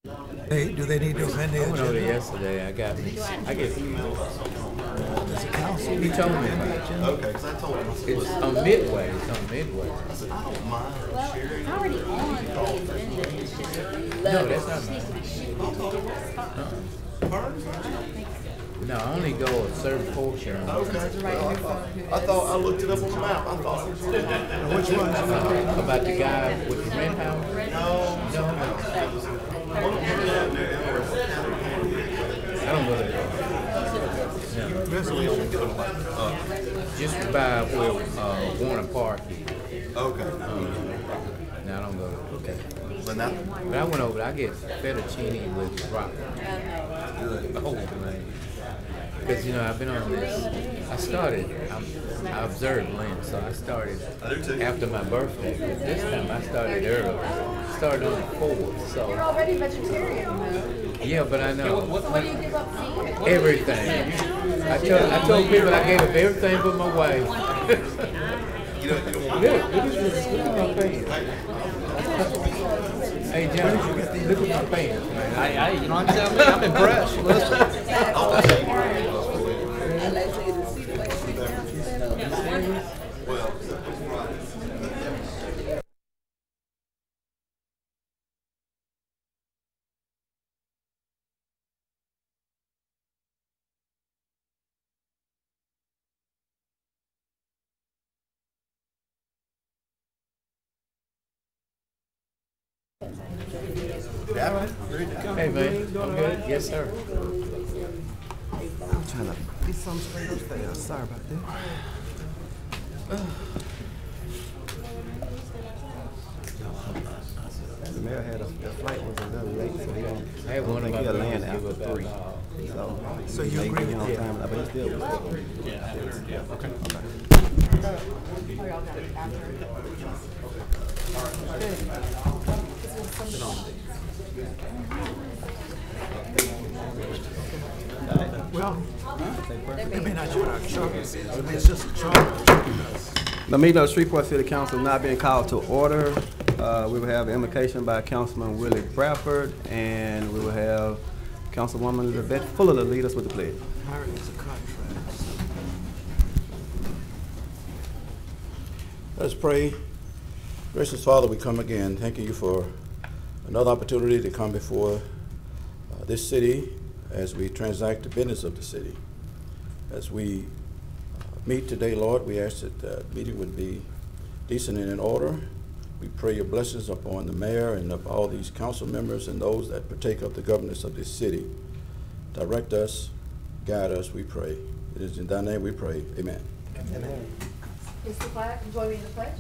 Do they need to amend the I went over there agenda? yesterday. I get emails. As a council? He told me about it. Okay, because I told him, I said, It's listen, on Midway. It's on Midway. I said, I don't mind sharing. It's already on the agenda. It's just No, that's not needs to be shifted. No, I only go a certain portion. Okay. Well, I thought, I looked it up on the map. I thought it was on the map. Which one? About the guy with the rent house? No. I don't go there. Resolution. Just by where Warner Park is. Okay. No, I don't go there. Okay. But now, But I went over there. I get fettuccine with broccoli. good. Oh, man. Because, you know, I've been on this. I observed Lent, so I started I do too. after my birthday. But this time I started early. Started on the 4th, so. You're already vegetarian, though. Yeah, but I know. What do you give up for? Everything. I told people I gave up everything but my wife. You don't want Look at my pants. Hey, John, look at my pants, man. You know what I'm saying? I'm impressed. Hey, man. I'm good. Yes, sir. I'm trying to get some straight up there. Sorry about that. The mayor had the flight was a little late, so he don't. I had one of my he'll land friends give after up 3. that. So you agree with on that? time, but he still was. Yeah. Okay. Well, it may not show our charter. I mean, it's just a charter. The meeting of the Shreveport City Council not being called to order. We will have an invocation by Councilman Willie Bradford, and we will have Councilwoman Elizabeth Fuller to lead us with the pledge. Hiring is a contract. Let's pray. Gracious Father, we come again thanking you for another opportunity to come before this city as we transact the business of the city. As we meet today, Lord, we ask that the meeting would be decent and in order. We pray your blessings upon the mayor and of all these council members and those that partake of the governance of this city. Direct us, guide us, we pray. It is in thy name we pray. Amen. Amen. Is the flag? Join me in the pledge.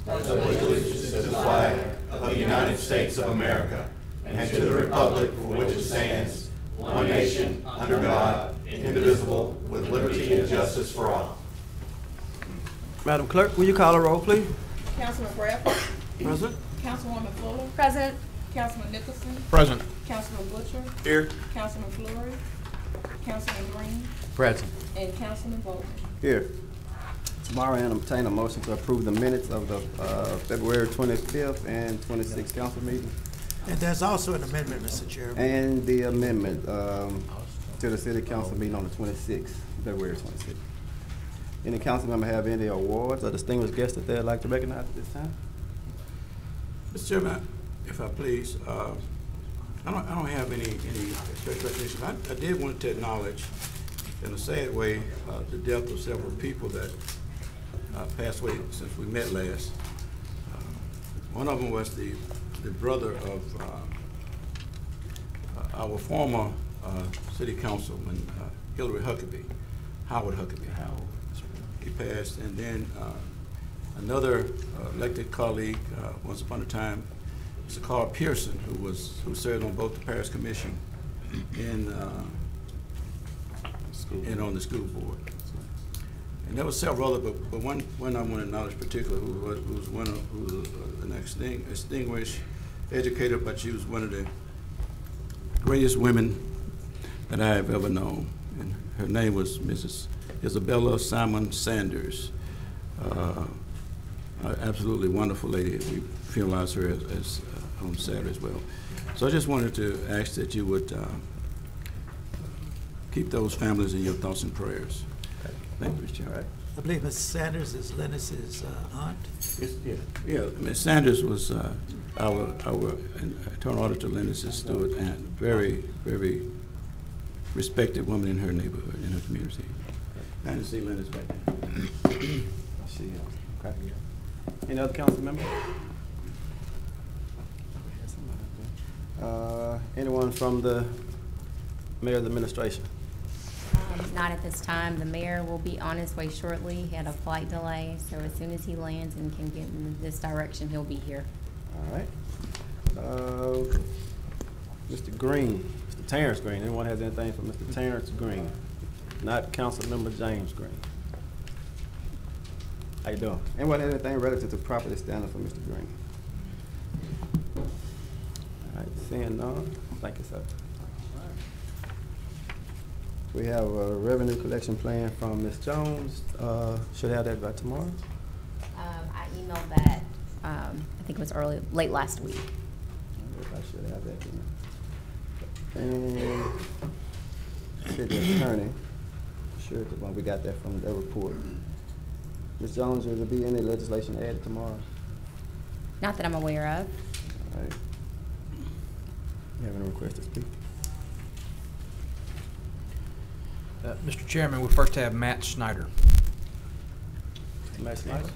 To the flag of the United States of America and to the republic for which it stands, one nation, under God, indivisible, with liberty and justice for all. Madam Clerk, will you call a roll, please? Councilman Bradford. Present? Councilwoman Fuller. Present. Councilman Nicholson. Present. Councilman Butcher. Here. Councilman Fleury. Councilman Green. Present. And Councilman Bowman. Here. Tomorrow, I entertain a motion to approve the minutes of the February 25th and 26th council meeting, And there's also an amendment, Mr. Chairman. and the amendment to the city council meeting on the 26th, February 26th. Any council member have any awards or distinguished guests that they'd like to recognize at this time? Mr. Chairman, if I please, I don't have any special recognition. I did want to acknowledge, in a sad way, the death of several people that passed away since we met last. One of them was the brother of our former city councilman, Hillary Huckabee, Howard Huckabee. He passed, and then another elected colleague, once upon a time, Mr. Carl Pearson, who served on both the Parish Commission and on the school board. And there were several other, but one I want to acknowledge particularly, who was an distinguished educator, but she was one of the greatest women that I have ever known. And her name was Mrs. Isabella Simon Sanders. Absolutely wonderful lady. We realize her as on Saturday as well. So I just wanted to ask that you would keep those families in your thoughts and prayers. Thank you, Mr. Chairman. I believe Mrs. Sanders is Lennis's aunt. Yeah, Ms. Sanders was our internal auditor, Linda's steward, and very, very respected woman in her neighborhood, in her community. Nice to see Linda's back there. I see. Okay. Any other council member? Anyone from the mayor's administration? Not at this time. The mayor will be on his way shortly. He had a flight delay, so as soon as he lands and can get in this direction, he'll be here. All right. Mr. Green, Mr. Terrence Green. Anyone has anything for Mr. Terrence Green? Not Councilmember James Green. How you doing? Anyone have anything relative to property standard for Mr. Green? All right, seeing none, thank you, sir. We have a revenue collection plan from Ms. Jones. Should have that by tomorrow. I emailed that, I think it was late last week. I should have that. And city attorney, sure, the one we got that from their report. Ms. Jones, will there be any legislation added tomorrow? Not that I'm aware of. All right. You have any requests to speak? Mr. Chairman, we first have Matt Snyder. Matt Snyder?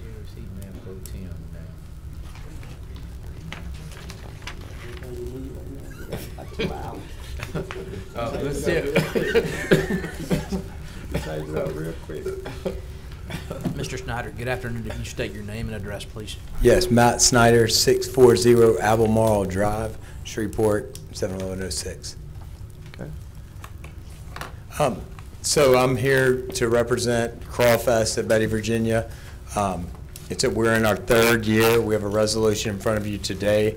Wow. Let's see it. Real quick. Mr. Snyder, good afternoon. If you state your name and address, please. Yes, Matt Snyder, 640 Albemarle Drive, Shreveport, 71106. Okay. So I'm here to represent Crawfest at Betty, Virginia. We're in our third year. We have a resolution in front of you today.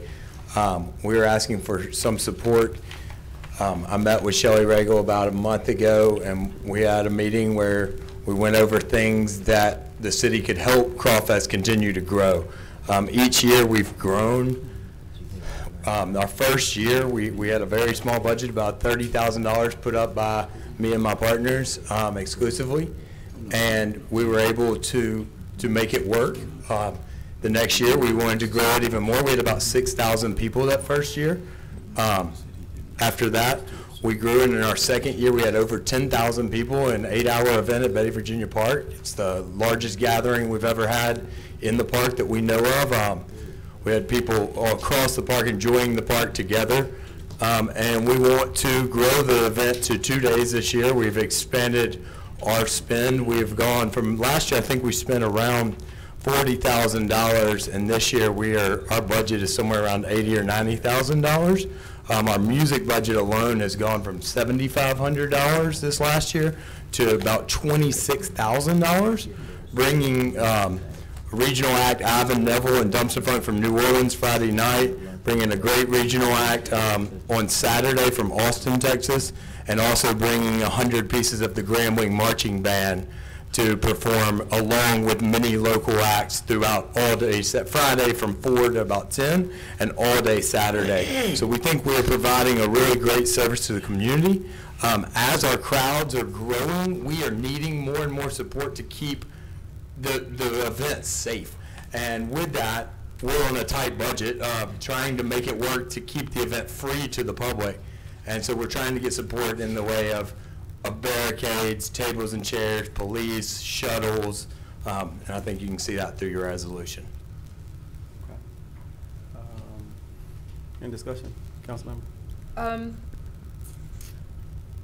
We are asking for some support. I met with Shelley Regal about a month ago, and we had a meeting where we went over things that the city could help Crawfest continue to grow. Each year we've grown. Our first year, we had a very small budget, about $30,000 put up by me and my partners exclusively, and we were able to make it work. The next year, we wanted to grow it even more. We had about 6,000 people that first year. After that, we grew, and in our second year, we had over 10,000 people in an 8-hour event at Betty, Virginia Park. It's the largest gathering we've ever had in the park that we know of. We had people all across the park enjoying the park together. And we want to grow the event to 2 days this year. We've expanded our spend. We've gone from last year, I think we spent around $40,000, and this year our budget is somewhere around $80,000 or $90,000. Our music budget alone has gone from $7,500 this last year to about $26,000, bringing regional act Ivan Neville and Dumpster Funk from New Orleans Friday night, bringing a great regional act on Saturday from Austin, Texas, and also bringing 100 pieces of the Grand Wing Marching Band to perform along with many local acts throughout all day Friday from 4 to about 10 and all day Saturday. So we think we're providing a really great service to the community. As our crowds are growing, we are needing more and more support to keep the event safe. And with that, we're on a tight budget, trying to make it work to keep the event free to the public. And so we're trying to get support in the way of barricades, tables and chairs, police, shuttles, and I think you can see that through your resolution. Okay. Any discussion, Councilmember?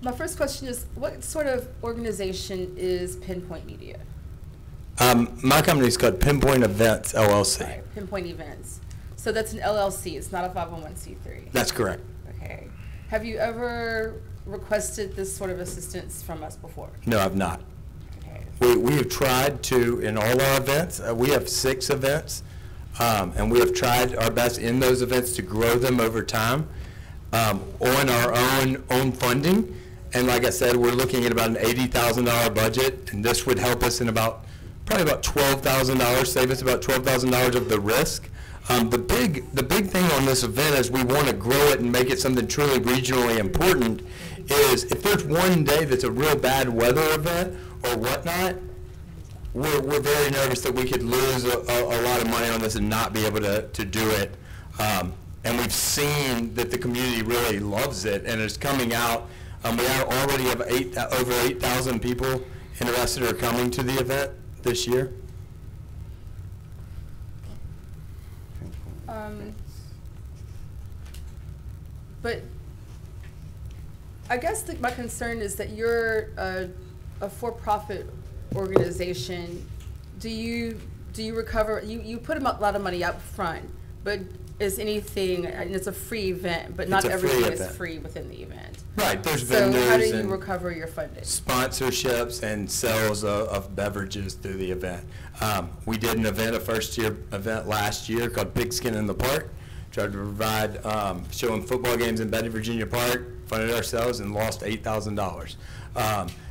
My first question is, what sort of organization is Pinpoint Media? My company is called Pinpoint Events, LLC. Right, Pinpoint Events. So that's an LLC, it's not a 501c3? That's correct. Okay. Have you ever requested this sort of assistance from us before? No, I've not. Okay. We have tried to, in all our events, we have 6 events, and we have tried our best in those events to grow them over time on our own funding. And like I said, we're looking at about an $80,000 budget, and this would help us in about probably about $12,000, save us about $12,000 of the risk. The big thing on this event is we want to grow it and make it something truly regionally important. Is if there's one day that's a real bad weather event or whatnot, we're very nervous that we could lose a lot of money on this and not be able to do it. And we've seen that the community really loves it and it's coming out. We already have over 8,000 people interested or coming to the event this year. But I guess my concern is that you're a for-profit organization. Do you recover? You put a lot of money up front, but is anything? And it's a free event, but not everything is free within the event. Right. There's vendors. So how do you recover your funding? Sponsorships and sales of beverages through the event. We did a first-year event last year called Pigskin in the Park. Tried to provide showing football games in Betty, Virginia Park, funded ourselves, and lost $8,000.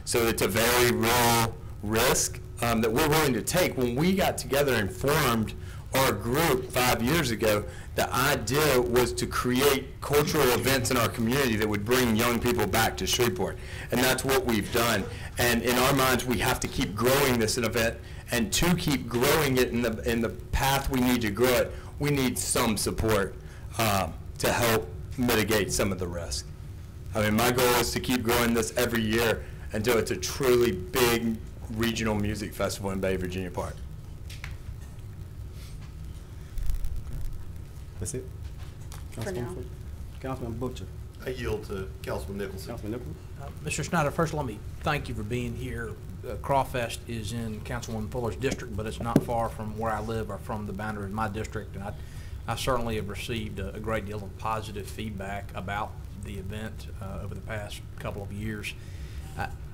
So it's a very real risk that we're willing to take. When we got together and formed our group 5 years ago, the idea was to create cultural events in our community that would bring young people back to Shreveport. And that's what we've done. And in our minds, we have to keep growing this event. And to keep growing it in the path we need to grow it, we need some support to help mitigate some of the risk. I mean, my goal is to keep growing this every year until it's a truly big regional music festival in Bay, Virginia Park. That's it? For now. Councilman Butcher. I yield to Councilman Nicholson. Councilman Nicholson. Mr. Snyder, first let me thank you for being here. Crawfest is in Councilwoman Fuller's district, but it's not far from where I live or from the boundary of my district, and I certainly have received a great deal of positive feedback about the event over the past couple of years.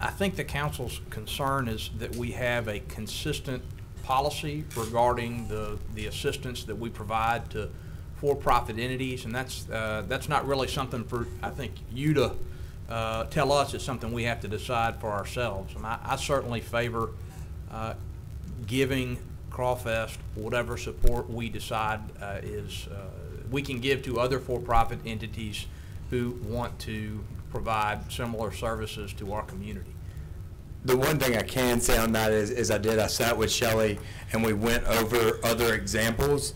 I think the council's concern is that we have a consistent policy regarding the assistance that we provide to for-profit entities, and that's not really something for, I think, you to tell us. It's something we have to decide for ourselves. And I certainly favor giving Crawfest whatever support we decide we can give to other for-profit entities who want to provide similar services to our community. The one thing I can say on that is I sat with Shelley and we went over other examples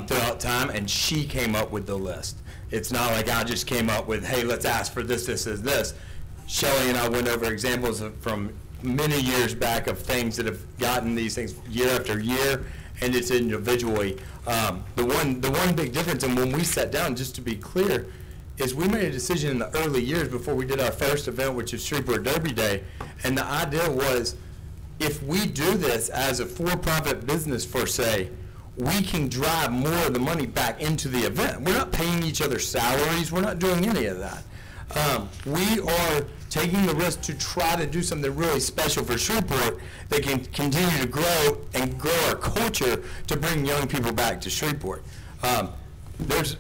throughout time, and she came up with the list. It's not like I just came up with, hey, let's ask for this, this, and this. Shelley and I went over examples from many years back of things that have gotten these things year after year, and it's individually. The one big difference, and when we sat down, just to be clear, is we made a decision in the early years before we did our first event, which is Shreveport Derby Day, and the idea was, if we do this as a for-profit business, for say, we can drive more of the money back into the event. We're not paying each other salaries. We're not doing any of that. We are taking the risk to try to do something really special for Shreveport that can continue to grow and grow our culture to bring young people back to Shreveport. There's,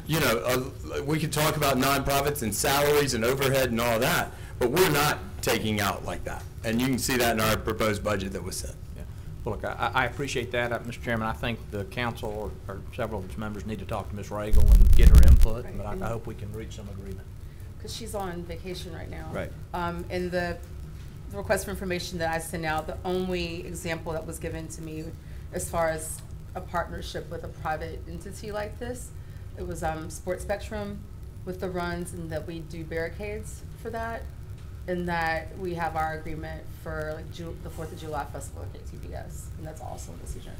we could talk about nonprofits and salaries and overhead and all that, but we're not taking out like that. And you can see that in our proposed budget that was sent. Well, look, I appreciate that, Mr. Chairman. I think the council or several of its members need to talk to Ms. Regal and get her input, right. But I hope we can reach some agreement. Because she's on vacation right now. Right. And the request for information that I sent out, the only example that was given to me as far as a partnership with a private entity like this, it was Sports Spectrum with the runs, and that we do barricades for that, and that we have our agreement for like the 4th of July Festival at KTBS, and that's also on this agenda.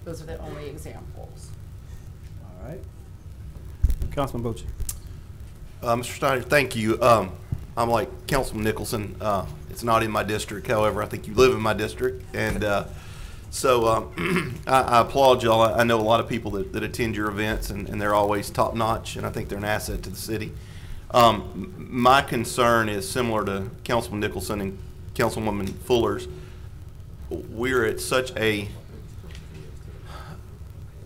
Those are the only examples. All right. Councilman Butcher. Mr. Snyder, thank you. I'm like Councilman Nicholson. It's not in my district. However, I think you live in my district. And so I applaud y'all. I know a lot of people that attend your events, and they're always top notch, and I think they're an asset to the city. My concern is similar to Councilman Nicholson and Councilwoman Fuller's. We're at such a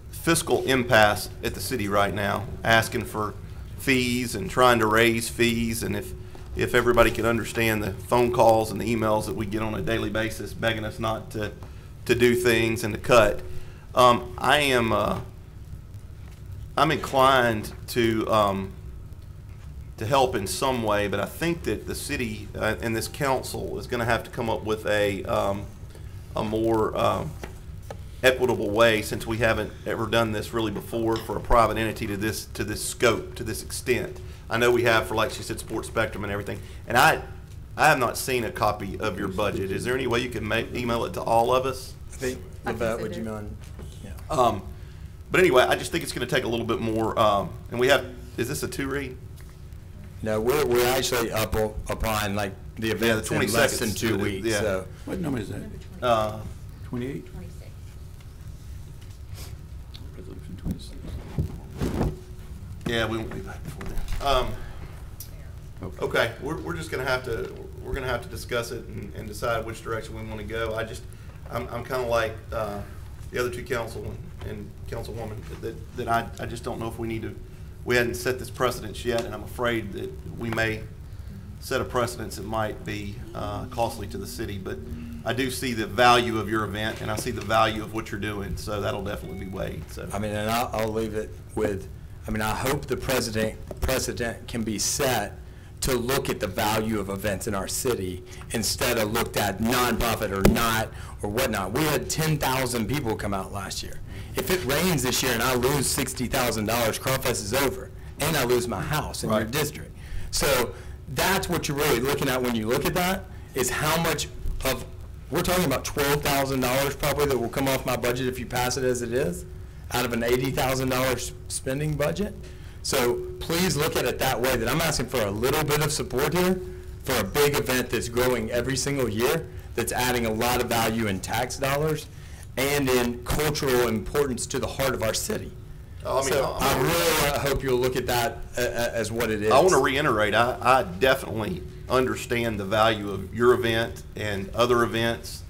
fiscal impasse at the city right now, asking for fees and trying to raise fees. And if everybody could understand the phone calls and the emails that we get on a daily basis begging us not to to do things and to cut. I'm inclined to help in some way, but I think that the city and this council is going to have to come up with a more equitable way, since we haven't ever done this really before for a private entity to this scope, to this extent. I know we have for, like she said, Sports Spectrum and everything, and I have not seen a copy of your budget. Is there any way you can email it to all of us? I think about what you mean. Yeah. But anyway, I just think it's going to take a little bit more. And we have, is this a 2-read? No, we're actually up upon like the event the in less than 22nd, 2 weeks. yeah. So What number is that? 28? 26. Resolution 26. Yeah, we won't be back before then. Okay, we're just going to have to discuss it and decide which direction we want to go. I'm kind of like the other two council and councilwoman that I just don't know if we hadn't set this precedence yet, and I'm afraid that we may set a precedence that might be costly to the city. But I do see the value of your event, and I see the value of what you're doing, so that'll definitely be weighed. So I mean, and I'll leave it with, I mean, I hope the precedent can be set to look at the value of events in our city instead of looked at nonprofit or not or whatnot. We had 10,000 people come out last year. If it rains this year and I lose $60,000, Crawfest is over, and I lose my house in your district. So that's what you're really looking at when you look at that, is how much of, we're talking about $12,000 probably that will come off my budget if you pass it as it is, out of an $80,000 spending budget. So please look at it that way, that I'm asking for a little bit of support here for a big event that's growing every single year, that's adding a lot of value in tax dollars and in cultural importance to the heart of our city. I really hope you'll look at that as what it is. I want to reiterate, I definitely understand the value of your event and other events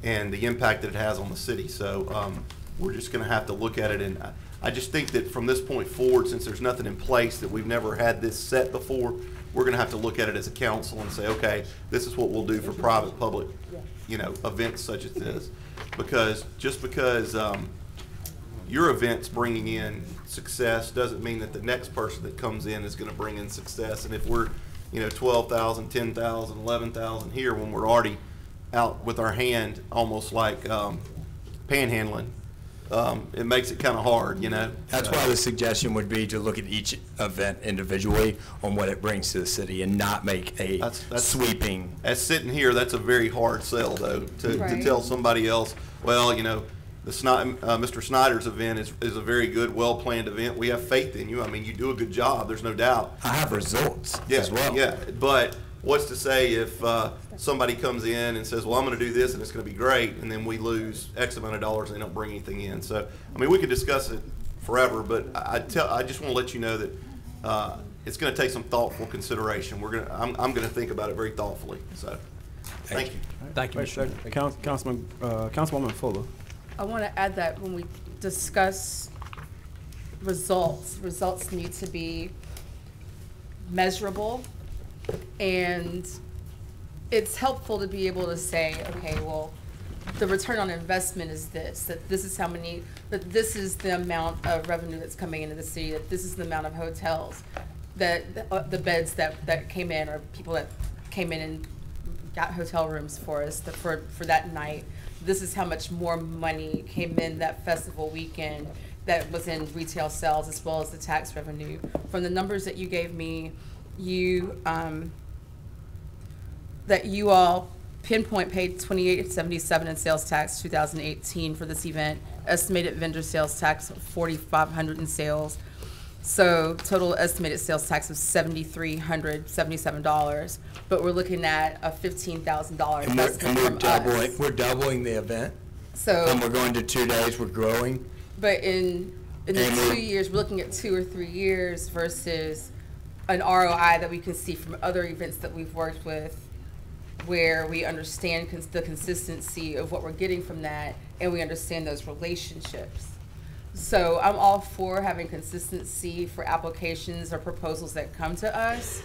and the impact that it has on the city. So we're just going to have to look at it, and I just think that from this point forward, since there's nothing in place, that we've never had this set before, we're going to have to look at it as a council and say, okay, this is what we'll do for private, public, events such as this. Because just because your event's bringing in success doesn't mean that the next person that comes in is going to bring in success. And if we're, 12,000, 10,000, 11,000 here, when we're already out with our hand almost like panhandling, it makes it kind of hard, That's why the suggestion would be to look at each event individually on what it brings to the city and not make a that's sweeping. As sitting here, that's a very hard sell, though, to tell somebody else, well, Mr. Snyder's event is a very good, well-planned event. We have faith in you. I mean, you do a good job. There's no doubt. I have results as well. Yeah, but what's to say if somebody comes in and says, well, I'm going to do this and it's going to be great, and then we lose X amount of dollars and they don't bring anything in. So, I mean, we could discuss it forever, but I just want to let you know that it's going to take some thoughtful consideration. I'm going to think about it very thoughtfully. So, thank you. Thank you, Mr. Councilwoman Fuller. I want to add that when we discuss results need to be measurable, and it's helpful to be able to say, okay, well, the return on investment is this, that this is this is the amount of revenue that's coming into the city, that this is the amount of hotels, that the beds that came in, or people that came in and got hotel rooms for us for that night. This is how much more money came in that festival weekend that was in retail sales, as well as the tax revenue. From the numbers that you gave me, that you all pinpoint paid $28.77 in sales tax 2018 for this event, estimated vendor sales tax of $4,500 in sales. So total estimated sales tax of $7,377, but we're looking at a $15,000 investment from us. We're doubling the event. So, and we're going to 2 days. We're growing. But in the 2 years, we're looking at 2 or 3 years versus an ROI that we can see from other events that we've worked with, where we understand the consistency of what we're getting from that, and we understand those relationships. So I'm all for having consistency for applications or proposals that come to us,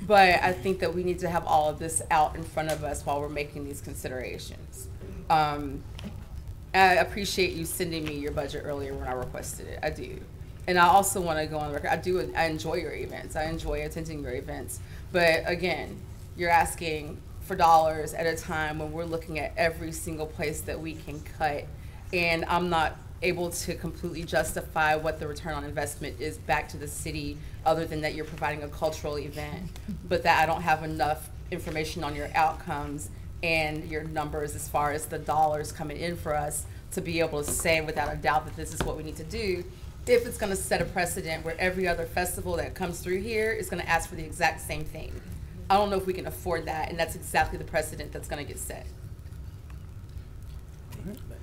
but I think that we need to have all of this out in front of us while we're making these considerations. I appreciate you sending me your budget earlier when I requested it. I do. And I also want to go on the record. I enjoy your events. I enjoy attending your events. But again, you're asking for dollars at a time when we're looking at every single place that we can cut. And I'm not able to completely justify what the return on investment is back to the city, other than that you're providing a cultural event, but that I don't have enough information on your outcomes and your numbers as far as the dollars coming in for us to be able to say without a doubt that this is what we need to do, if it's going to set a precedent where every other festival that comes through here is going to ask for the exact same thing. I don't know if we can afford that, and that's exactly the precedent that's going to get set.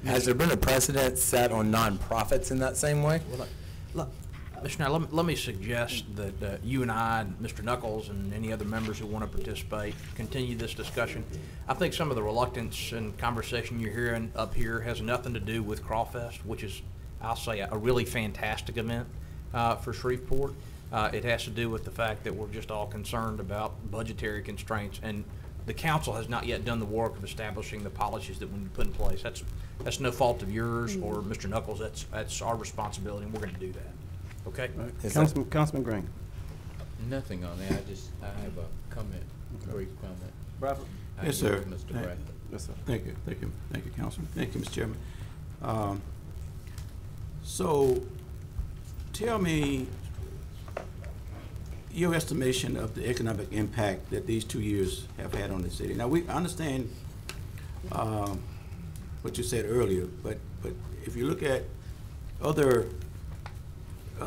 Has there been a precedent set on nonprofits in that same way? Mr. Now, let me suggest that you and I, and Mr. Knuckles, and any other members who want to participate continue this discussion. I think some of the reluctance and conversation you're hearing up here has nothing to do with Crawfest, which is, I'll say, a really fantastic event for Shreveport. It has to do with the fact that we're just all concerned about budgetary constraints, and the council has not yet done the work of establishing the policies that we need to put in place. That's no fault of yours or Mr. Knuckles. That's our responsibility, and we're going to do that. Okay? Right. Councilman Green. Nothing on that. I have a comment, brief comment. Bradford? Yes, sir. Mr. Bradford. Yes, sir. Thank you, Councilman. Thank you, Mr. Chairman. So, tell me your estimation of the economic impact that these 2 years have had on the city. Now, we understand what you said earlier, but if you look at other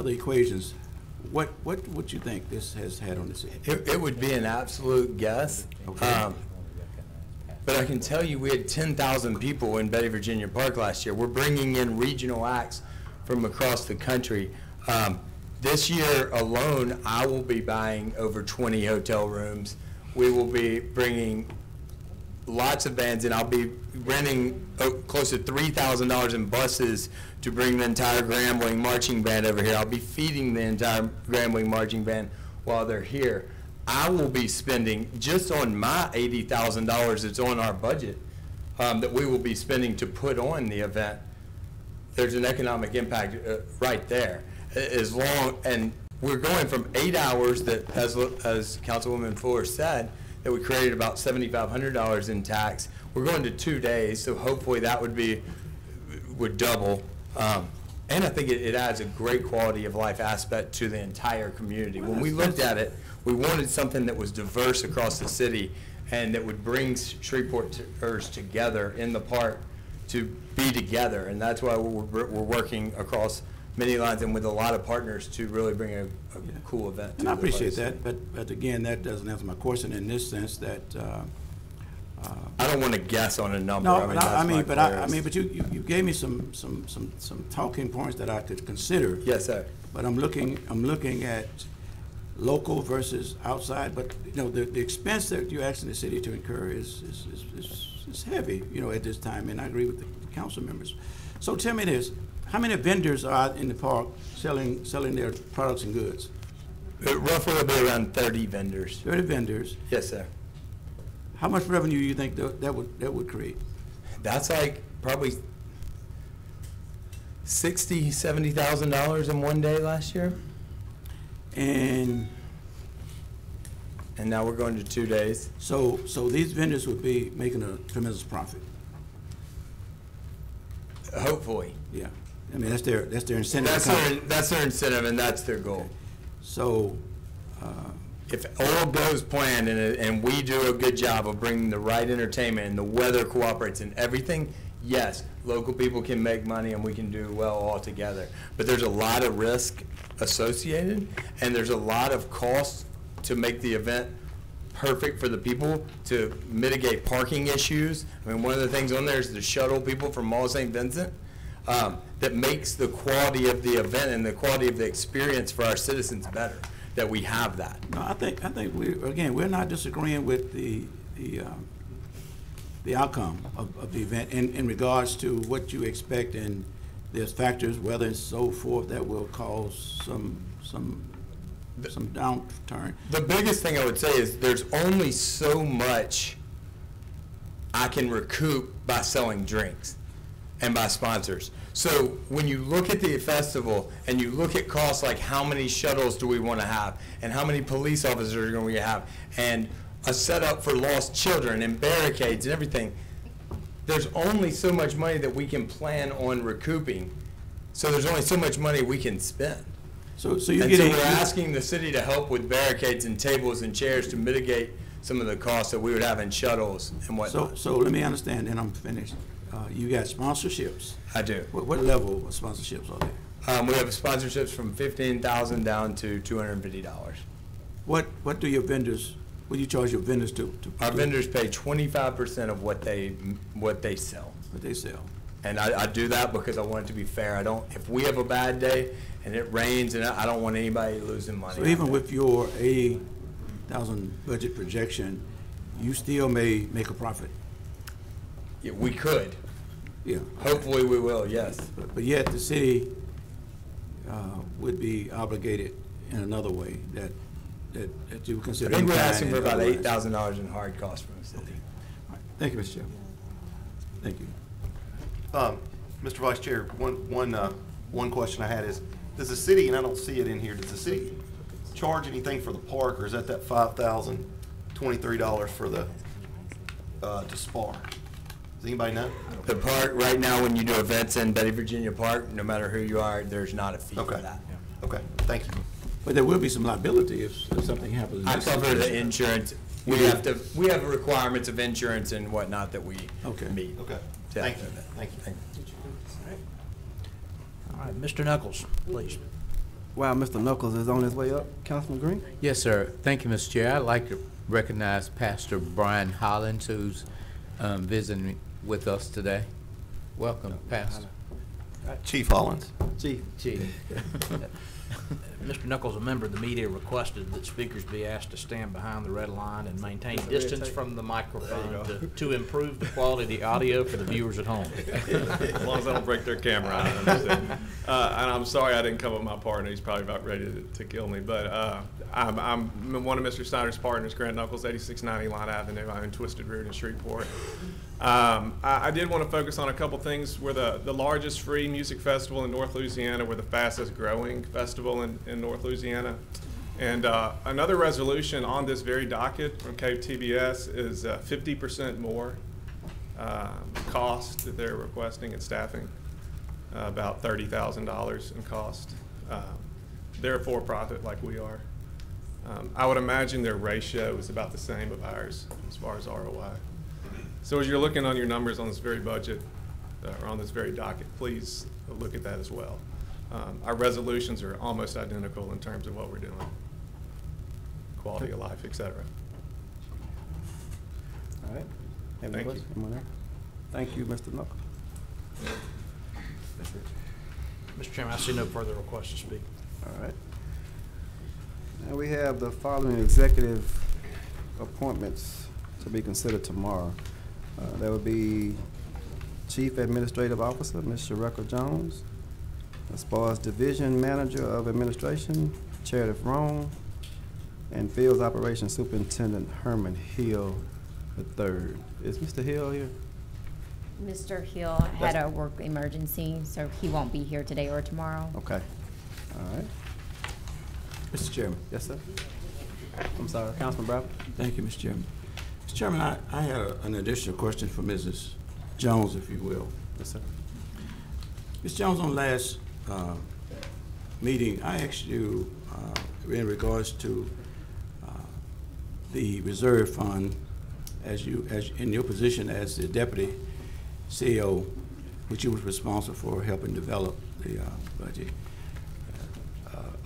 equations, what would you think this has had on the city? It would be an absolute guess. Okay. But I can tell you we had 10,000 people in Betty, Virginia Park last year. We're bringing in regional acts from across the country. This year alone, I will be buying over 20 hotel rooms. We will be bringing lots of bands, and I'll be renting close to $3,000 in buses to bring the entire Grambling marching band over here. I'll be feeding the entire Grambling marching band while they're here. I will be spending, just on my $80,000 that's on our budget, that we will be spending to put on the event. There's an economic impact right there. And we're going from 8 hours that, as Councilwoman Fuller said, that we created about $7,500 in tax. We're going to 2 days, so hopefully that would double. And I think it adds a great quality of life aspect to the entire community. When we looked at it, we wanted something that was diverse across the city and that would bring Shreveporters together in the park to be together. And that's why we're working across many lines and with a lot of partners to really bring a cool event. And I appreciate that, but again, that doesn't answer my question in this sense that. I don't want to guess on a number. No, but you gave me some talking points that I could consider. Yes, sir. But I'm looking at local versus outside. But you know, the expense that you're asking the city to incur is heavy. You know, at this time, and I agree with the council members. So tell me this: how many vendors are out in the park selling their products and goods? Roughly it'll be around 30 vendors. 30 vendors. Yes, sir. How much revenue do you think that would create? That's like probably $60,000-$70,000 in one day last year. And now we're going to 2 days. So these vendors would be making a tremendous profit. Hopefully. Yeah. I mean, that's their incentive. That's their incentive, and that's their goal. Okay. So, if all goes planned and we do a good job of bringing the right entertainment and the weather cooperates and everything, yes, local people can make money and we can do well all together. But there's a lot of risk associated, and there's a lot of cost to make the event perfect for the people, to mitigate parking issues. I mean, one of the things on there is to shuttle people from Mall St. Vincent. That makes the quality of the event and the quality of the experience for our citizens better, that we have that. No, I think we're not disagreeing with the outcome of the event in regards to what you expect, and there's factors, weather and so forth, that will cause some downturn. The biggest thing I would say is there's only so much I can recoup by selling drinks and by sponsors. So when you look at the festival and you look at costs like how many shuttles do we want to have and how many police officers are going to have and a setup for lost children and barricades and everything, there's only so much money that we can plan on recouping. So there's only so much money we can spend. So we're asking the city to help with barricades and tables and chairs to mitigate some of the costs that we would have in shuttles and whatnot. So let me understand, and I'm finished. You got sponsorships. I do. What level of sponsorships are there? We have sponsorships from $15,000 down to $250. What do your vendors? What do you charge your vendors to Our vendors pay 25% of what they sell. What they sell. And I do that because I want it to be fair. If we have a bad day and it rains, and I don't want anybody losing money. So even with your 80,000 budget projection, you still may make a profit. Yeah, we could. Yeah. Hopefully we will, yes. But yet the city would be obligated in another way that you would consider. I think we're in-kind asking for and about otherwise. $8,000 in hard costs from the city. Okay. All right. Thank you, Mr. Chairman. Thank you. Mr. Vice Chair, one question I had is, does the city, and I don't see it in here, does the city charge anything for the park, or is that $5,023 for the, to spar? Does anybody know? The park, right now, when you do events in Betty, Virginia Park, no matter who you are, there's not a fee for that. Okay, thank you. But there will be some liability if something happens. I cover the insurance. We have requirements of insurance and whatnot that we meet. Okay, Yeah. thank you, thank you. All right, Mr. Knuckles, please. While Mr. Knuckles is on his way up, Councilman Green? Yes, sir. Thank you, Mr. Chair. I'd like to recognize Pastor Brian Hollins, who's visiting with us today. Welcome, Pastor. Chief Hollins. Chief. Mr. Knuckles, a member of the media, requested that speakers be asked to stand behind the red line and maintain distance from the microphone to improve the quality of the audio for the viewers at home. As long as I don't break their camera, I understand. And I'm sorry I didn't come with my partner. He's probably about ready to kill me. But I'm one of Mr. Snyder's partners, Grant Knuckles, 8690 Line Avenue. I'm in Twisted Root in Shreveport. I did want to focus on a couple things. We're the largest free music festival in North Louisiana. We're the fastest growing festival in North Louisiana. And another resolution on this very docket from Cape TBS is 50% more cost that they're requesting in staffing, about $30,000 in cost. They're a for-profit like we are. I would imagine their ratio is about the same of ours as far as ROI. So as you're looking on your numbers on this very budget, or on this very docket, please look at that as well. Our resolutions are almost identical in terms of what we're doing, quality of life, et cetera. All right. Thank you. Thank you, Mr. Knuckles. Mr. Chairman, I see no further requests to speak. All right. And we have the following executive appointments to be considered tomorrow. That would be Chief Administrative Officer, Ms. Shereka Jones. As far as Division Manager of Administration, Charity Roan, and Fields Operations Superintendent Herman Hill III. Is Mr. Hill here? Mr. Hill had a work emergency, so he won't be here today or tomorrow. Okay. All right. Mr. Chairman. Yes, sir. I'm sorry, Councilman Bradford. Thank you, Mr. Chairman. Mr. Chairman, I had an additional question for Mrs. Jones, if you will. Yes, sir. Ms. Jones, on last meeting, I asked you in regards to the reserve fund, as in your position as the deputy CEO, which you was responsible for helping develop the budget,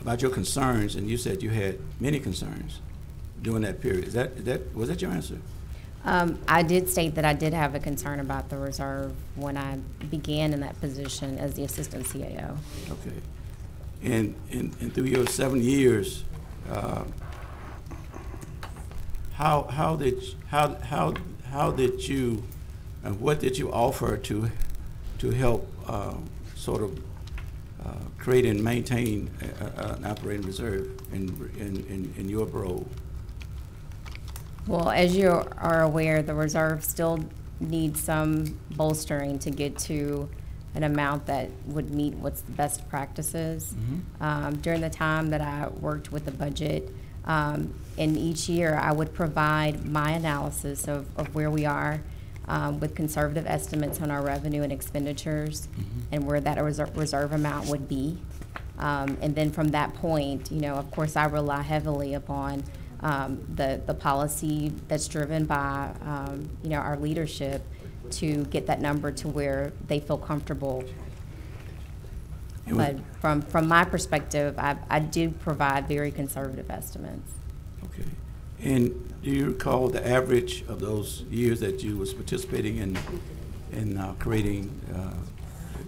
about your concerns, and you said you had many concerns during that period. Was that your answer? I did state that I did have a concern about the reserve when I began in that position as the assistant CAO. Okay. And through your 7 years, how did you and what did you offer to help sort of create and maintain an operating reserve in your role? Well, as you are aware, the reserve still need some bolstering to get to an amount that would meet what's the best practices. During the time that I worked with the budget, in each year I would provide my analysis of where we are with conservative estimates on our revenue and expenditures and where that reserve amount would be. And then from that point, you know, of course, I rely heavily upon the policy that's driven by, you know, our leadership to get that number to where they feel comfortable. But from my perspective, I do provide very conservative estimates. Okay. And do you recall the average of those years that you was participating in creating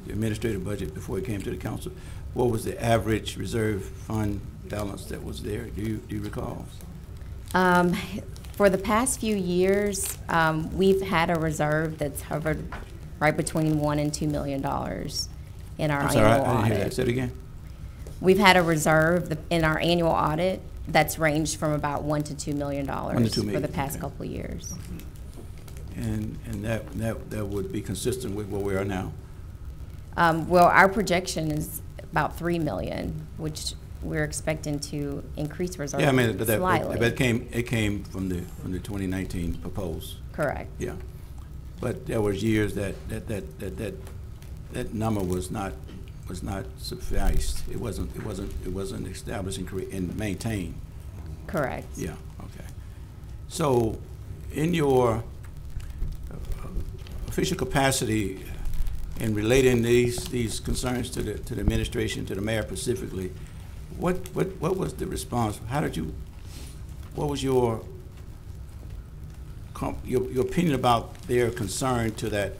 the administrative budget before it came to the council? What was the average reserve fund balance that was there? Do you recall? For the past few years, we've had a reserve that's hovered right between $1 and $2 million in our annual audit. I didn't hear that. Say it again. We've had a reserve in our annual audit that's ranged from about $1 to $2 million for the past couple of years. And that would be consistent with where we are now. Well, our projection is about $3 million, which we're expecting to increase reserve Yeah, I mean, slightly. but it came from the 2019 proposed. Correct. Yeah, but there was years that number was not sufficed. It wasn't established and maintained. Correct. Yeah. Okay. So, in your official capacity in relating these concerns to the administration, to the mayor specifically, what was the response? What was your opinion about their concern to that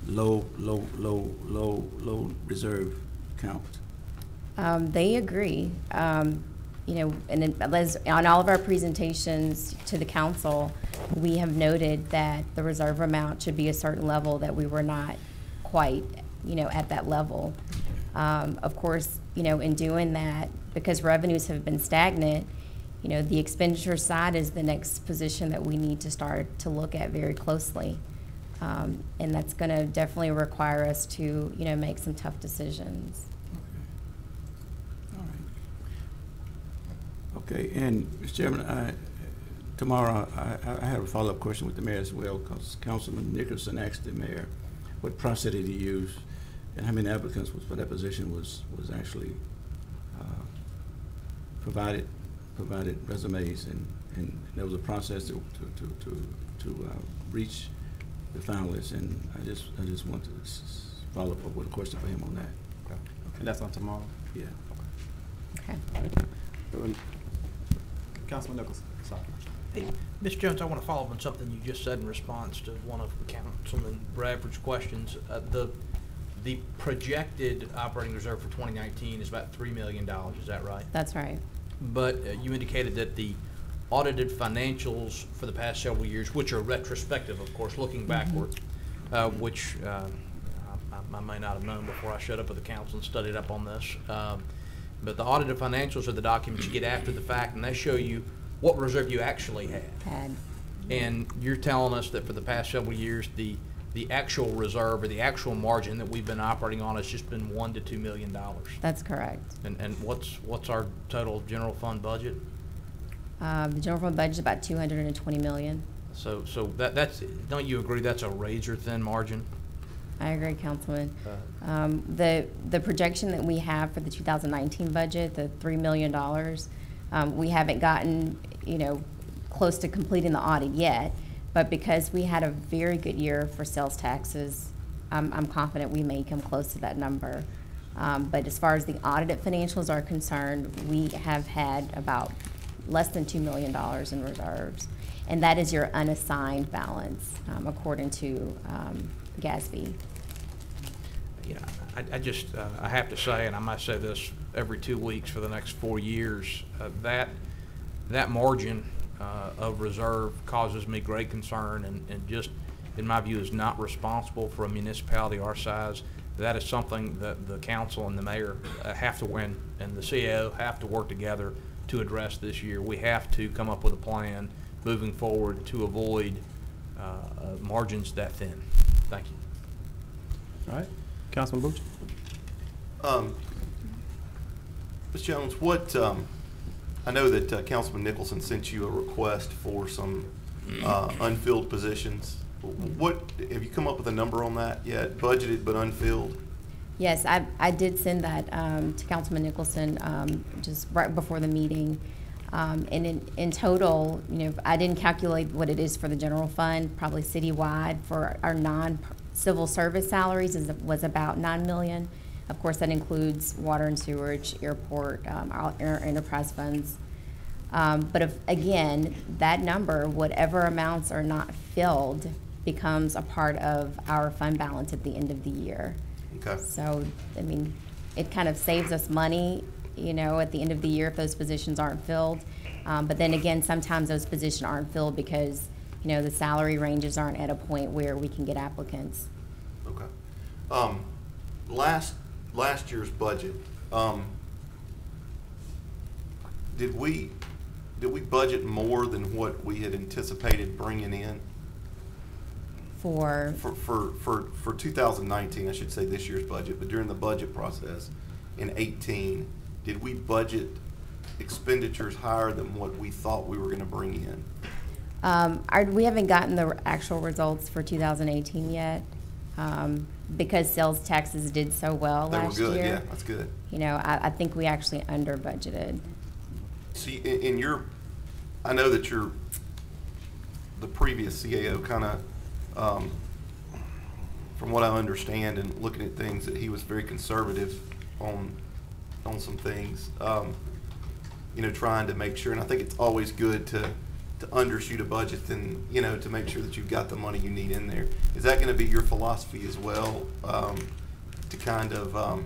low reserve count? They agree. You know, and on all of our presentations to the council, we have noted that the reserve amount should be a certain level, that we were not quite, you know, at that level. Of course, you know, in doing that, because revenues have been stagnant, you know, the expenditure side is the next position that we need to start to look at very closely. And that's going to definitely require us to, you know, make some tough decisions. Okay, and Mr. Chairman, tomorrow I have a follow-up question with the mayor as well, because Councilman Nicholson asked the mayor what process did he use and how many applicants for that position was actually provided resumes, and there was a process to reach the finalists, and I just want to follow up with a question for him on that. Okay. And that's on tomorrow? Yeah. Okay. All right. Councilman Nicholson, sorry. Hey, Ms. Jones, I want to follow up on something you just said in response to one of Councilman Bradford's questions. The projected operating reserve for 2019 is about $3 million, is that right? That's right. But you indicated that the audited financials for the past several years, which are retrospective, of course, looking backward, which I may not have known before I showed up with the council and studied up on this. But the audited financials are the documents you get after the fact, and they show you what reserve you actually had. And you're telling us that for the past several years, the actual reserve or the actual margin that we've been operating on has just been $1 to $2 million. That's correct. And what's our total general fund budget? The general fund budget is about $220 million. So that's, don't you agree that's a razor thin margin? I agree, Councilman. The projection that we have for the 2019 budget, the $3 million, we haven't gotten, you know, close to completing the audit yet, but because we had a very good year for sales taxes, I'm confident we may come close to that number. But as far as the audited financials are concerned, we have had about less than $2 million in reserves, and that is your unassigned balance, according to GASB. You know, I have to say, and I might say this every 2 weeks for the next 4 years, that margin of reserve causes me great concern, and just, in my view, is not responsible for a municipality our size. That is something that the council and the mayor have to win, and the CAO have to work together to address this year. We have to come up with a plan moving forward to avoid margins that thin. Thank you. All right, Councilman Butcher. Ms. Jones, what, I know that Councilman Nicholson sent you a request for some unfilled positions. What, have you come up with a number on that yet? Budgeted but unfilled? Yes, I did send that to Councilman Nicholson just right before the meeting. And in total, you know, I didn't calculate what it is for the general fund, probably citywide for our non-civil service salaries was about $9 million. Of course, that includes water and sewerage, airport, our enterprise funds. But if, again, that number, whatever amounts are not filled, becomes a part of our fund balance at the end of the year. Okay. So, I mean, it kind of saves us money, you know, at the end of the year if those positions aren't filled. But then again, sometimes those positions aren't filled because, you know, the salary ranges aren't at a point where we can get applicants. Okay. Last year's budget, did we budget more than what we had anticipated bringing in? For 2019, I should say this year's budget, but during the budget process in 18, did we budget expenditures higher than what we thought we were going to bring in? We haven't gotten the actual results for 2018 yet because sales taxes did so well last year. They were good, yeah, that's good. You know, I think we actually under budgeted. See, in your, I know that the previous CAO kind of, from what I understand and looking at things, that he was very conservative on some things, you know, trying to make sure, and I think it's always good to undershoot a budget than, you know, to make sure that you've got the money you need in there. Is that going to be your philosophy as well, to kind of, I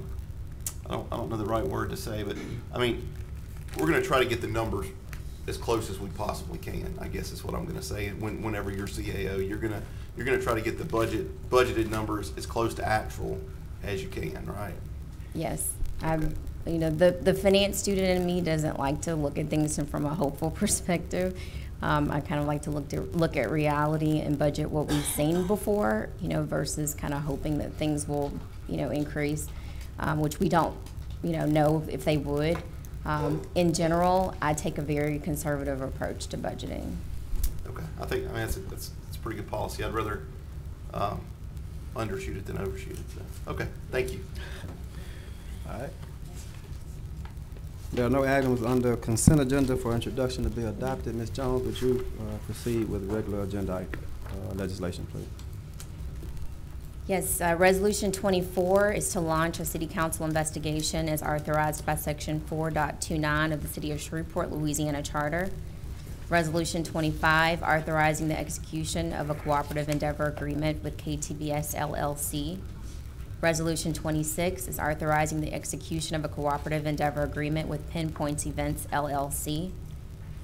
don't know the right word to say, but I mean, we're going to try to get the numbers as close as we possibly can, I guess is what I'm going to say. Whenever you're CAO, you're going to try to get the budgeted numbers as close to actual as you can, right? Yes. Okay. You know, the finance student in me doesn't like to look at things from a hopeful perspective. I kind of like to look at reality and budget what we've seen before, you know, versus kind of hoping that things will, you know, increase, which we don't, you know if they would. In general, I take a very conservative approach to budgeting. Okay, I mean that's a pretty good policy. I'd rather undershoot it than overshoot it. So. Okay, thank you. All right. There are no items under consent agenda for introduction to be adopted. Ms. Jones, would you proceed with regular agenda legislation, please? Yes, Resolution 24 is to launch a City Council investigation as authorized by Section 4.29 of the City of Shreveport, Louisiana Charter. Resolution 25, authorizing the execution of a cooperative endeavor agreement with KTBS LLC. Resolution 26 is authorizing the execution of a cooperative endeavor agreement with Pinpoints Events LLC.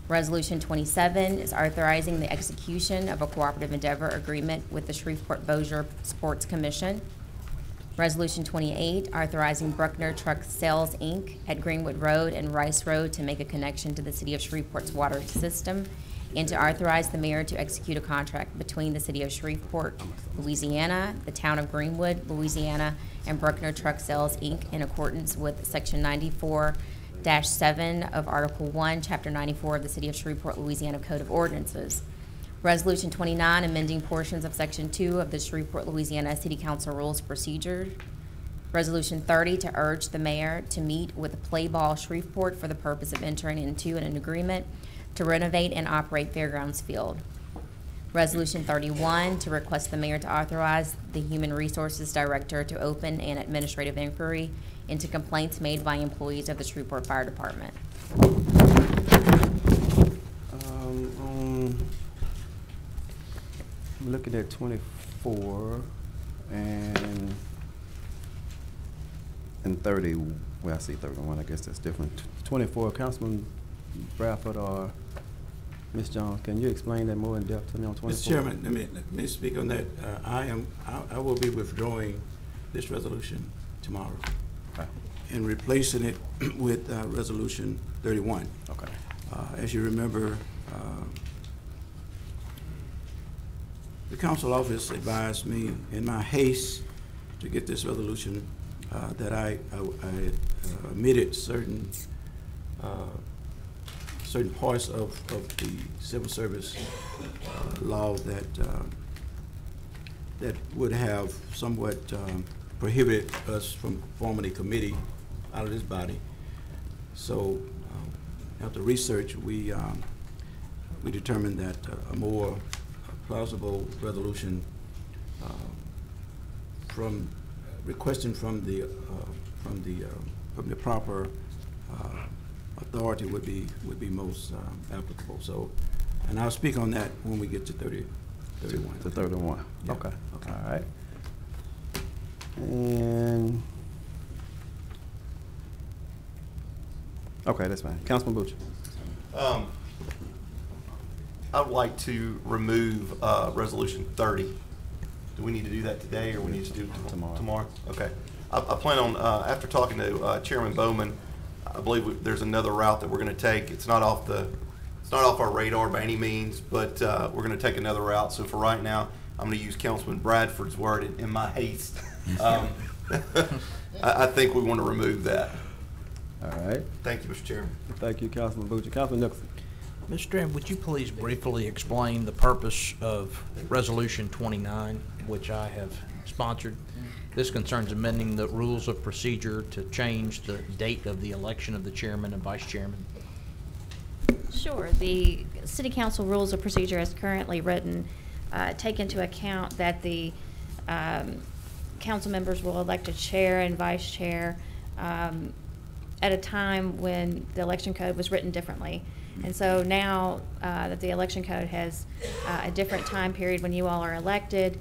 Resolution 27 is authorizing the execution of a cooperative endeavor agreement with the Shreveport-Bossier Sports Commission. Resolution 28, authorizing Bruckner Truck Sales, Inc. at Greenwood Road and Rice Road to make a connection to the City of Shreveport's water system, and to authorize the mayor to execute a contract between the City of Shreveport, Louisiana, the Town of Greenwood, Louisiana, and Bruckner Truck Sales, Inc. in accordance with Section 94-7 of Article 1, Chapter 94 of the City of Shreveport, Louisiana Code of Ordinances. Resolution 29, amending portions of Section 2 of the Shreveport, Louisiana City Council Rules of Procedure. Resolution 30, to urge the mayor to meet with Play Ball Shreveport for the purpose of entering into an agreement to renovate and operate Fairgrounds Field. Resolution 31, to request the mayor to authorize the Human Resources Director to open an administrative inquiry into complaints made by employees of the Shreveport Fire Department. I'm looking at 24 and 30. Well, I see 31. I guess that's different. 24, Councilman Bradford or Ms. Jones, can you explain that more in depth to me on 24? Mr. Chairman, let me speak on that. I will be withdrawing this resolution tomorrow. Okay. And replacing it with Resolution 31. Okay. As you remember, the council office advised me in my haste to get this resolution that I omitted certain parts of the civil service law that would have somewhat prohibited us from forming a committee out of this body. So after research, we determined that a more plausible resolution from requesting from the proper authority would be most applicable. So, and I'll speak on that when we get to 31. To 31. Yeah. Okay. Okay. All right. And okay, that's fine. Councilman Butcher. I would like to remove Resolution 30. Do we need to do that today, or we need to do it Tomorrow. Tomorrow? Okay. I plan on, after talking to Chairman Bowman, I believe there's another route that we're going to take. It's not off our radar by any means, but we're going to take another route. So for right now, I'm going to use Councilman Bradford's word in my haste. I think we want to remove that. All right. Thank you, Mr. Chairman. Thank you, Councilman Butcher. Councilman Nicholson. Mr. Strand, would you please briefly explain the purpose of Resolution 29, which I have sponsored? This concerns amending the rules of procedure to change the date of the election of the chairman and vice chairman. Sure. The City Council Rules of Procedure as currently written take into account that the council members will elect a chair and vice chair at a time when the election code was written differently. And so now that the election code has a different time period when you all are elected,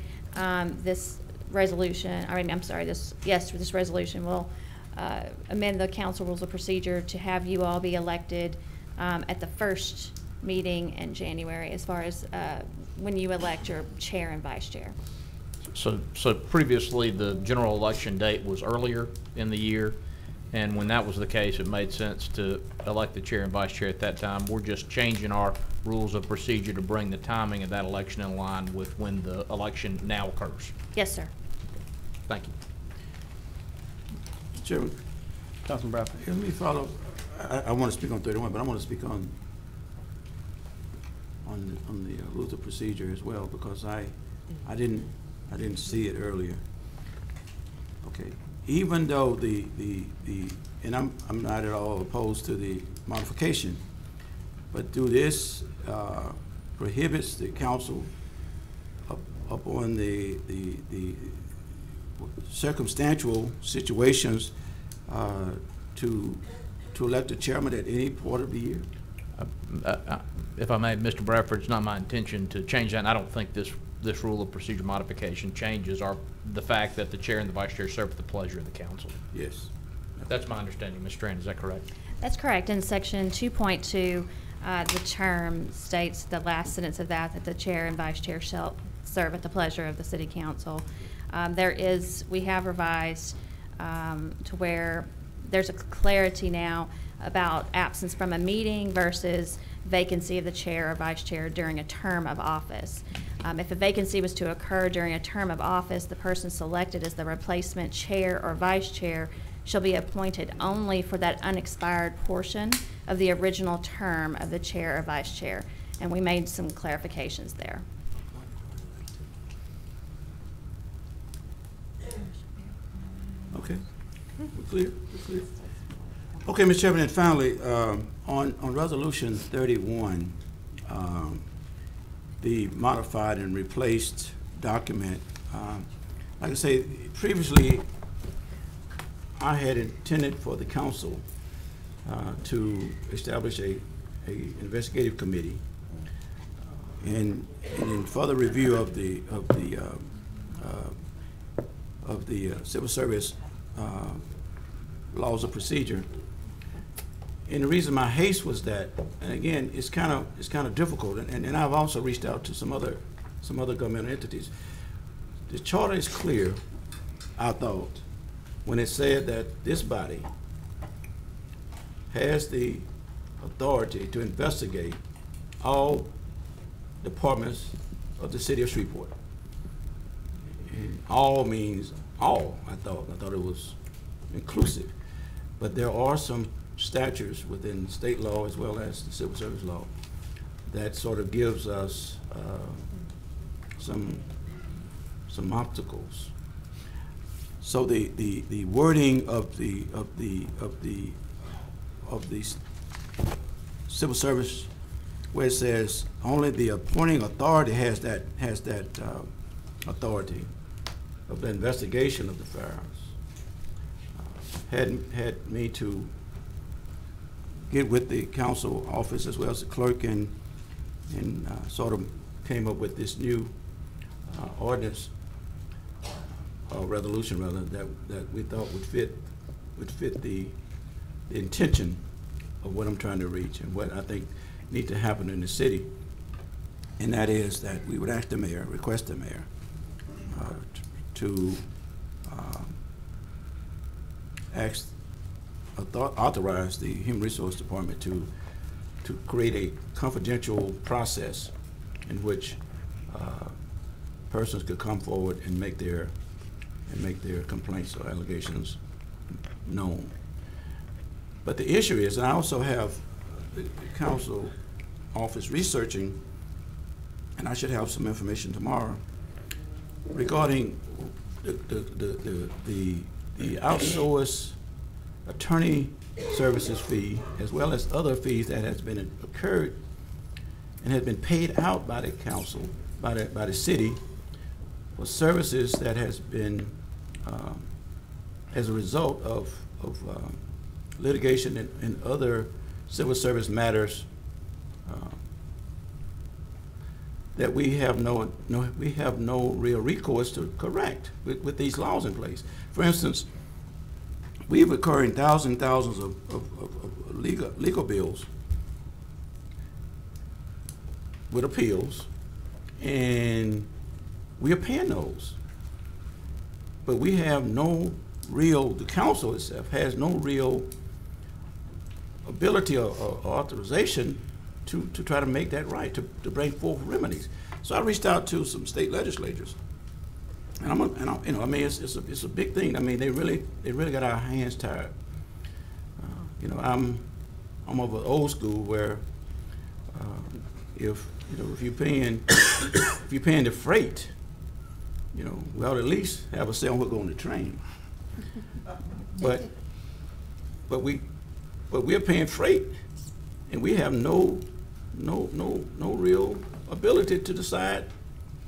this resolution, this resolution will amend the council rules of procedure to have you all be elected at the first meeting in January, as far as when you elect your chair and vice chair. So previously, the general election date was earlier in the year, and when that was the case, it made sense to elect the chair and vice chair at that time. We're just changing our rules of procedure to bring the timing of that election in line with when the election now occurs. Yes, sir. Thank you. Mr. Chairman, Councilman Bradford. let me follow. I want to speak on 31, but I want to speak on the rules of procedure as well, because I didn't see it earlier. Okay, even though and I'm not at all opposed to the modification, but do this prohibits the council upon the circumstantial situations to elect a chairman at any part of the year? If I may, Mr. Bradford, it's not my intention to change that, and I don't think this rule of procedure modification changes the fact that the chair and the vice chair serve at the pleasure of the council. Yes. That's my understanding, Ms. Strand. Is that correct? That's correct. In section 2.2, the term states, the last sentence of that the chair and vice chair shall serve at the pleasure of the city council. We have revised to where there's a clarity now about absence from a meeting versus vacancy of the chair or vice chair during a term of office. If a vacancy was to occur during a term of office, the person selected as the replacement chair or vice chair shall be appointed only for that unexpired portion of the original term of the chair or vice chair. And we made some clarifications there. Okay, we're clear. Okay, Mr. Chairman, and finally, on Resolution 31, the modified and replaced document, like I say, previously, I had intended for the council to establish a investigative committee, and in further review of the civil service laws of procedure. And the reason my haste was that, and again, it's kind of difficult, and I've also reached out to some other governmental entities. The charter is clear, I thought, when it said that this body has the authority to investigate all departments of the city of Shreveport. And all means all, I thought it was inclusive. But there are some statutes within state law as well as the civil service law that sort of gives us some obstacles. So the wording of the civil service, where it says only the appointing authority has that authority of the investigation of the firearms, had me to get with the council office as well as the clerk and sort of came up with this new ordinance or resolution rather that we thought would fit the intention of what I'm trying to reach and what I think needs to happen in the city. And that is that we would ask the mayor, request the mayor to authorize the Human Resource Department to create a confidential process in which persons could come forward and make their complaints or allegations known. But the issue is, and I also have the council office researching, and I should have some information tomorrow regarding the outsourced attorney services fee, as well as other fees that has been occurred and has been paid out by the council, by the city, for services that has been as a result of litigation and other civil service matters that we have no real recourse to correct with these laws in place. For instance, we're incurring thousands of legal bills with appeals, and we are paying those. But we have no real, the council itself has no real ability or authorization to try to make that right, to bring forth remedies. So I reached out to some state legislators, and I mean, it's a big thing. I mean, they really got our hands tied. I'm of an old school where if you're paying the freight, we ought to at least have a say on what goes on the train. But we're paying freight, and we have no real ability to decide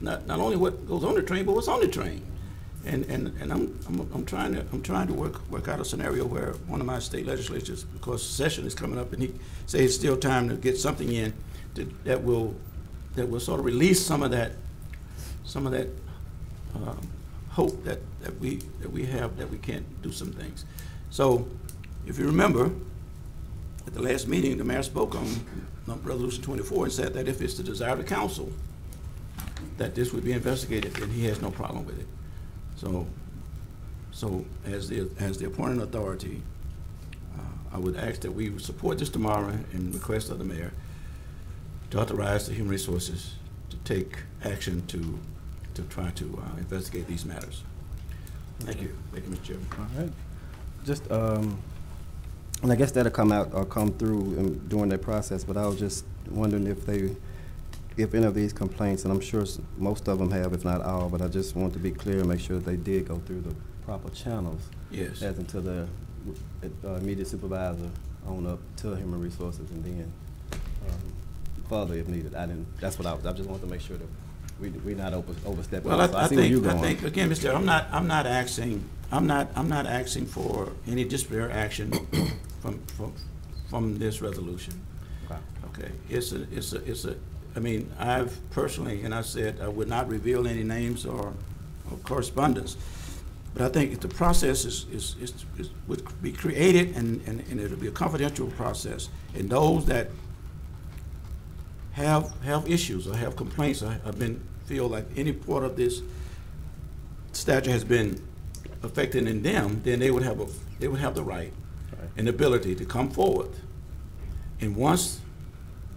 not only what goes on the train, but what's on the train. And I'm trying to work out a scenario where one of my state legislatures, because session is coming up, and he says it's still time to get something in that will sort of release some of that hope that we have that we can't do some things. So, if you remember, at the last meeting, the mayor spoke on Resolution 24 and said that if it's the desire of the council that this would be investigated, then he has no problem with it. So as the appointing authority, I would ask that we would support this tomorrow and request of the mayor to authorize the Human Resources to take action to try to investigate these matters. Thank you. Thank you, Mr. Chairman. All right. Just, and I guess that'll come out or come through during that process, but I was just wondering if any of these complaints, and I'm sure most of them have, if not all, but I just want to be clear and make sure that they did go through the proper channels. Yes. As into the immediate supervisor on up to Human Resources, and then further if needed. That's what I just want to make sure that we not overstepping. Well, I think again, Mr. So. I'm not asking for any disciplinary action from this resolution. Okay. I mean, I've personally, and I said I would not reveal any names or correspondence, but I think if the process would be created and it'll be a confidential process, and those that have issues or have complaints or feel like any part of this statute has been affected in them, then they would have the right and ability to come forward. And once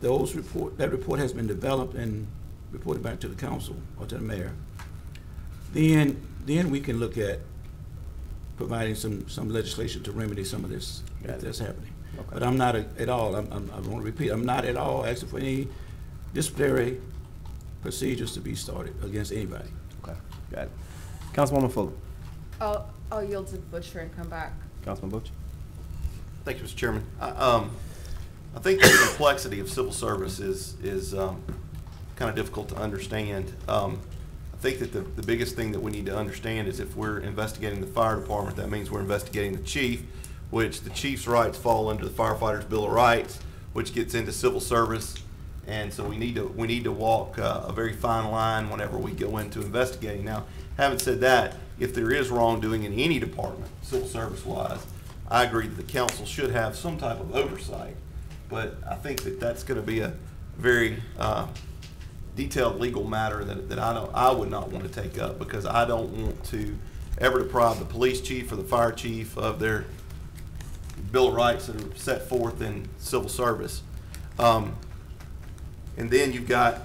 that report has been developed and reported back to the council or to the mayor, then we can look at providing some legislation to remedy some of this that's happening. Okay. But I'm not at all, I want to repeat, I'm not at all asking for any disciplinary procedures to be started against anybody. Okay, got it. Councilwoman Fuller. I'll yield to Butcher and come back. Councilman Butcher. Thank you, Mr. Chairman. I think the complexity of civil service is kind of difficult to understand. I think that the biggest thing that we need to understand is if we're investigating the fire department, that means we're investigating the chief, which the chief's rights fall under the Firefighters Bill of Rights, which gets into civil service. And so we need to walk a very fine line whenever we go into investigating. Now, having said that, if there is wrongdoing in any department, civil service wise, I agree that the council should have some type of oversight. But I think that that's going to be a very detailed legal matter that I would not want to take up, because I don't want to ever deprive the police chief or the fire chief of their Bill of Rights that are set forth in civil service. And then you've got,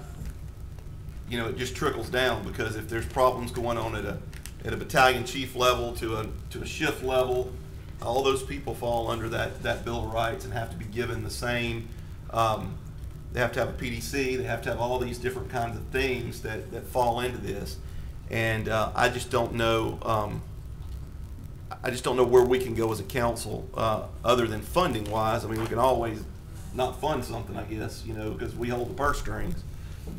it just trickles down, because if there's problems going on at a battalion chief level to a shift level, all those people fall under that Bill of Rights and have to be given the same. They have to have a PDC. They have to have all these different kinds of things that fall into this, and I just don't know. I just don't know where we can go as a council other than funding wise. I mean, we can always not fund something, I guess, because we hold the purse strings.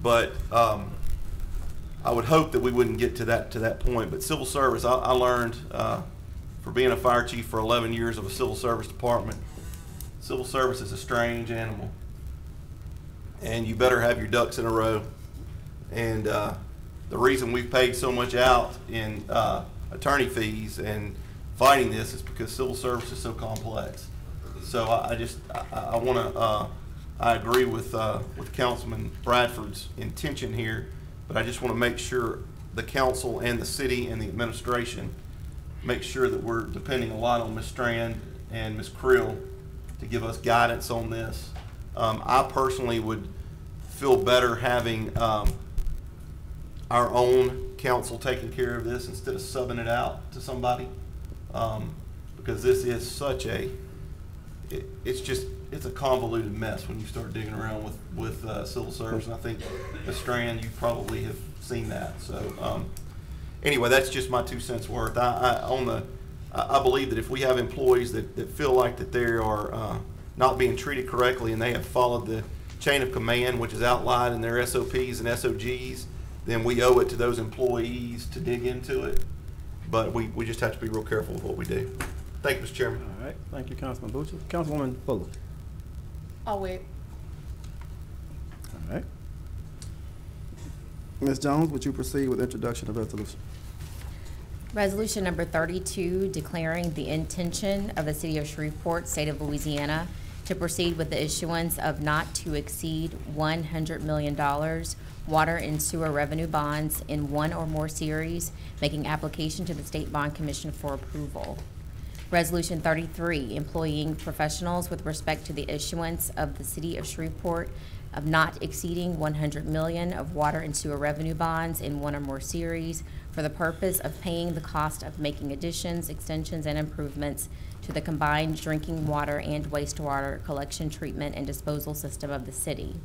But I would hope that we wouldn't get to that point. But civil service, I learned for being a fire chief for 11 years of a civil service department, civil service is a strange animal, and you better have your ducks in a row. And the reason we've paid so much out in attorney fees and fighting this is because civil service is so complex. So I want to, I agree with Councilman Bradford's intention here, but I just want to make sure the council and the city and the administration make sure that we're depending a lot on Ms. Strand and Ms. Creel to give us guidance on this. I personally would feel better having our own council taking care of this instead of subbing it out to somebody, because this is such it's a convoluted mess when you start digging around with civil service, and I think Ms. Strand, you probably have seen that. So anyway, that's just my 2 cents worth. I believe that if we have employees that feel like that they are not being treated correctly and they have followed the chain of command, which is outlined in their SOPs and SOGs, then we owe it to those employees to dig into it. But we just have to be real careful with what we do. Thank you, Mr. Chairman. All right, thank you, Councilman Butcher. Councilwoman Fuller. I'll wait. All right. Ms. Jones, would you proceed with introduction of resolution? Resolution number 32, declaring the intention of the City of Shreveport, State of Louisiana, to proceed with the issuance of not to exceed $100 million water and sewer revenue bonds in one or more series, making application to the State Bond Commission for approval. Resolution 33, employing professionals with respect to the issuance of the City of Shreveport of not exceeding $100 million of water and sewer revenue bonds in one or more series for the purpose of paying the cost of making additions, extensions, and improvements to the combined drinking water and wastewater collection, treatment, and disposal system of the city.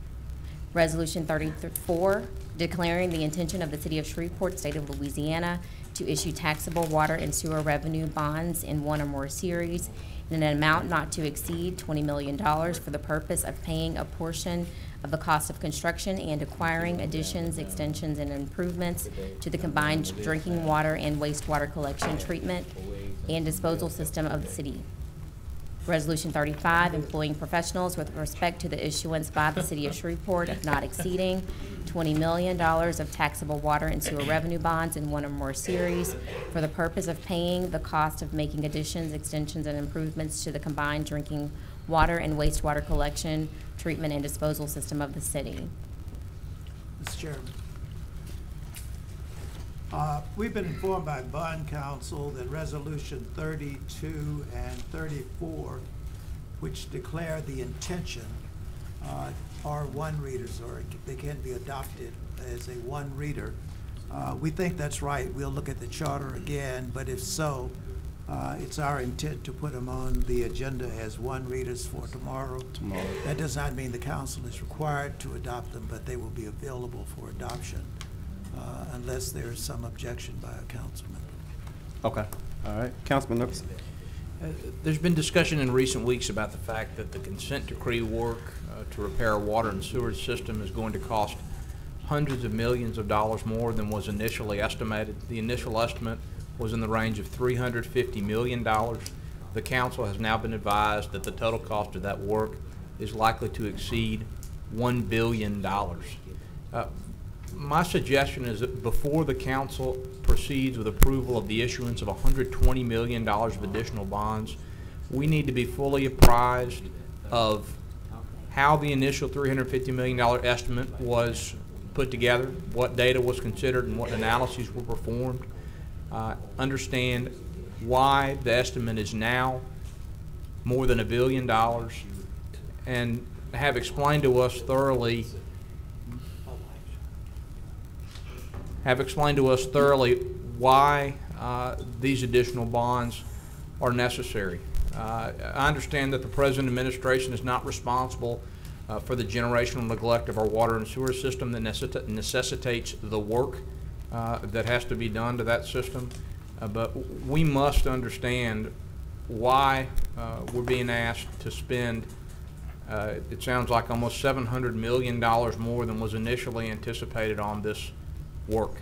Resolution 34, declaring the intention of the City of Shreveport, State of Louisiana, to issue taxable water and sewer revenue bonds in one or more series in an amount not to exceed $20 million for the purpose of paying a portion of the cost of construction and acquiring additions, extensions, and improvements to the combined drinking water and wastewater collection, treatment, and disposal system of the city. Resolution 35, employing professionals with respect to the issuance by the City of Shreveport of not exceeding $20 million of taxable water and sewer revenue bonds in one or more series for the purpose of paying the cost of making additions, extensions, and improvements to the combined drinking water and wastewater collection, treatment, and disposal system of the city. Mr. Chairman. We've been informed by Bond Council that Resolution 32 and 34, which declare the intention, are one readers, or they can be adopted as a one reader. We think that's right. We'll look at the charter again, but if so, it's our intent to put them on the agenda as one readers for tomorrow. That does not mean the council is required to adopt them, but they will be available for adoption unless there's some objection by a councilman. Okay. All right. Councilman Nicholson. There's been discussion in recent weeks about the fact that the consent decree work to repair a water and sewage system is going to cost hundreds of millions of dollars more than was initially estimated. The initial estimate was in the range of $350 million. The council has now been advised that the total cost of that work is likely to exceed $1 billion. My suggestion is that before the council proceeds with approval of the issuance of $120 million of additional bonds, we need to be fully apprised of how the initial $350 million estimate was put together, what data was considered, and what analyses were performed. Understand why the estimate is now more than $1 billion, and have explained to us thoroughly why these additional bonds are necessary. I understand that the present administration is not responsible for the generational neglect of our water and sewer system that necessitates the work that has to be done to that system. But we must understand why we're being asked to spend, it sounds like almost $700 million more than was initially anticipated on this work.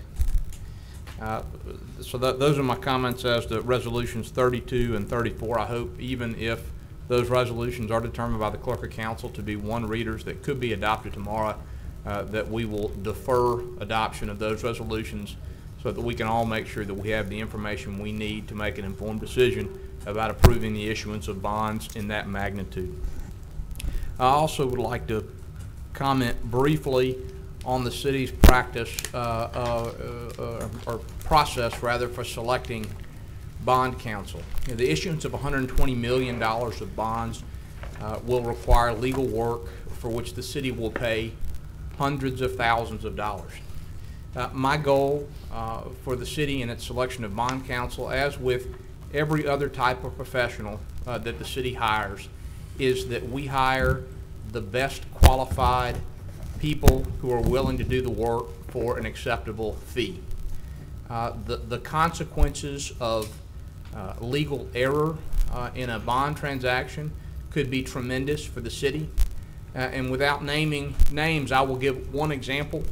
So those are my comments as to resolutions 32 and 34. I hope even if those resolutions are determined by the clerk of council to be one readers that could be adopted tomorrow, that we will defer adoption of those resolutions so that we can all make sure that we have the information we need to make an informed decision about approving the issuance of bonds in that magnitude. I also would like to comment briefly on the city's practice or process rather for selecting bond counsel. The issuance of $120 million of bonds will require legal work for which the city will pay hundreds of thousands of dollars. My goal for the city in its selection of bond counsel, as with every other type of professional that the city hires, is that we hire the best qualified people who are willing to do the work for an acceptable fee. The consequences of legal error in a bond transaction could be tremendous for the city. And without naming names, I will give one example.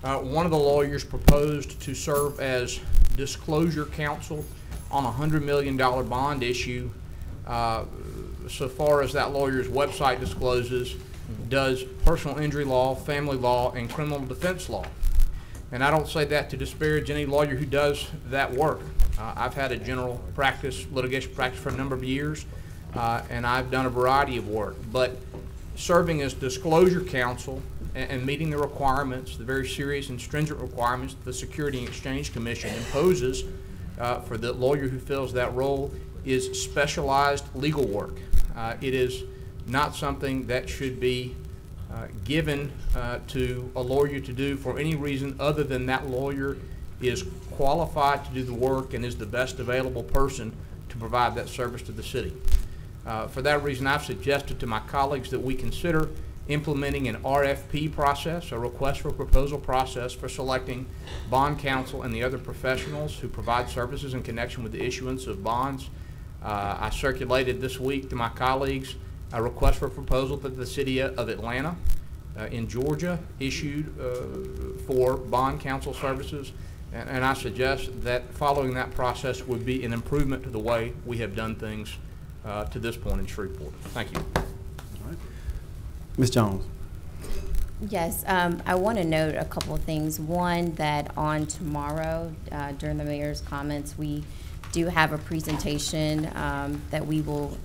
One of the lawyers proposed to serve as disclosure counsel on a $100 million bond issue. So far as that lawyer's website discloses, does personal injury law, family law, and criminal defense law. And I don't say that to disparage any lawyer who does that work. I've had a general practice, litigation practice for a number of years, and I've done a variety of work. But serving as disclosure counsel and meeting the requirements, the very serious and stringent requirements the Security and Exchange Commission imposes for the lawyer who fills that role, is specialized legal work. It is not something that should be given to a lawyer to do for any reason other than that lawyer is qualified to do the work and is the best available person to provide that service to the city. For that reason, I've suggested to my colleagues that we consider implementing an RFP process, a request for proposal process, for selecting bond counsel and the other professionals who provide services in connection with the issuance of bonds. I circulated this week to my colleagues a request for proposal that the city of Atlanta in Georgia issued for bond counsel services, and I suggest that following that process would be an improvement to the way we have done things to this point in Shreveport. Thank you. All right. Ms. Jones. Yes, I want to note a couple of things. One, that on tomorrow, during the mayor's comments, we do have a presentation that we will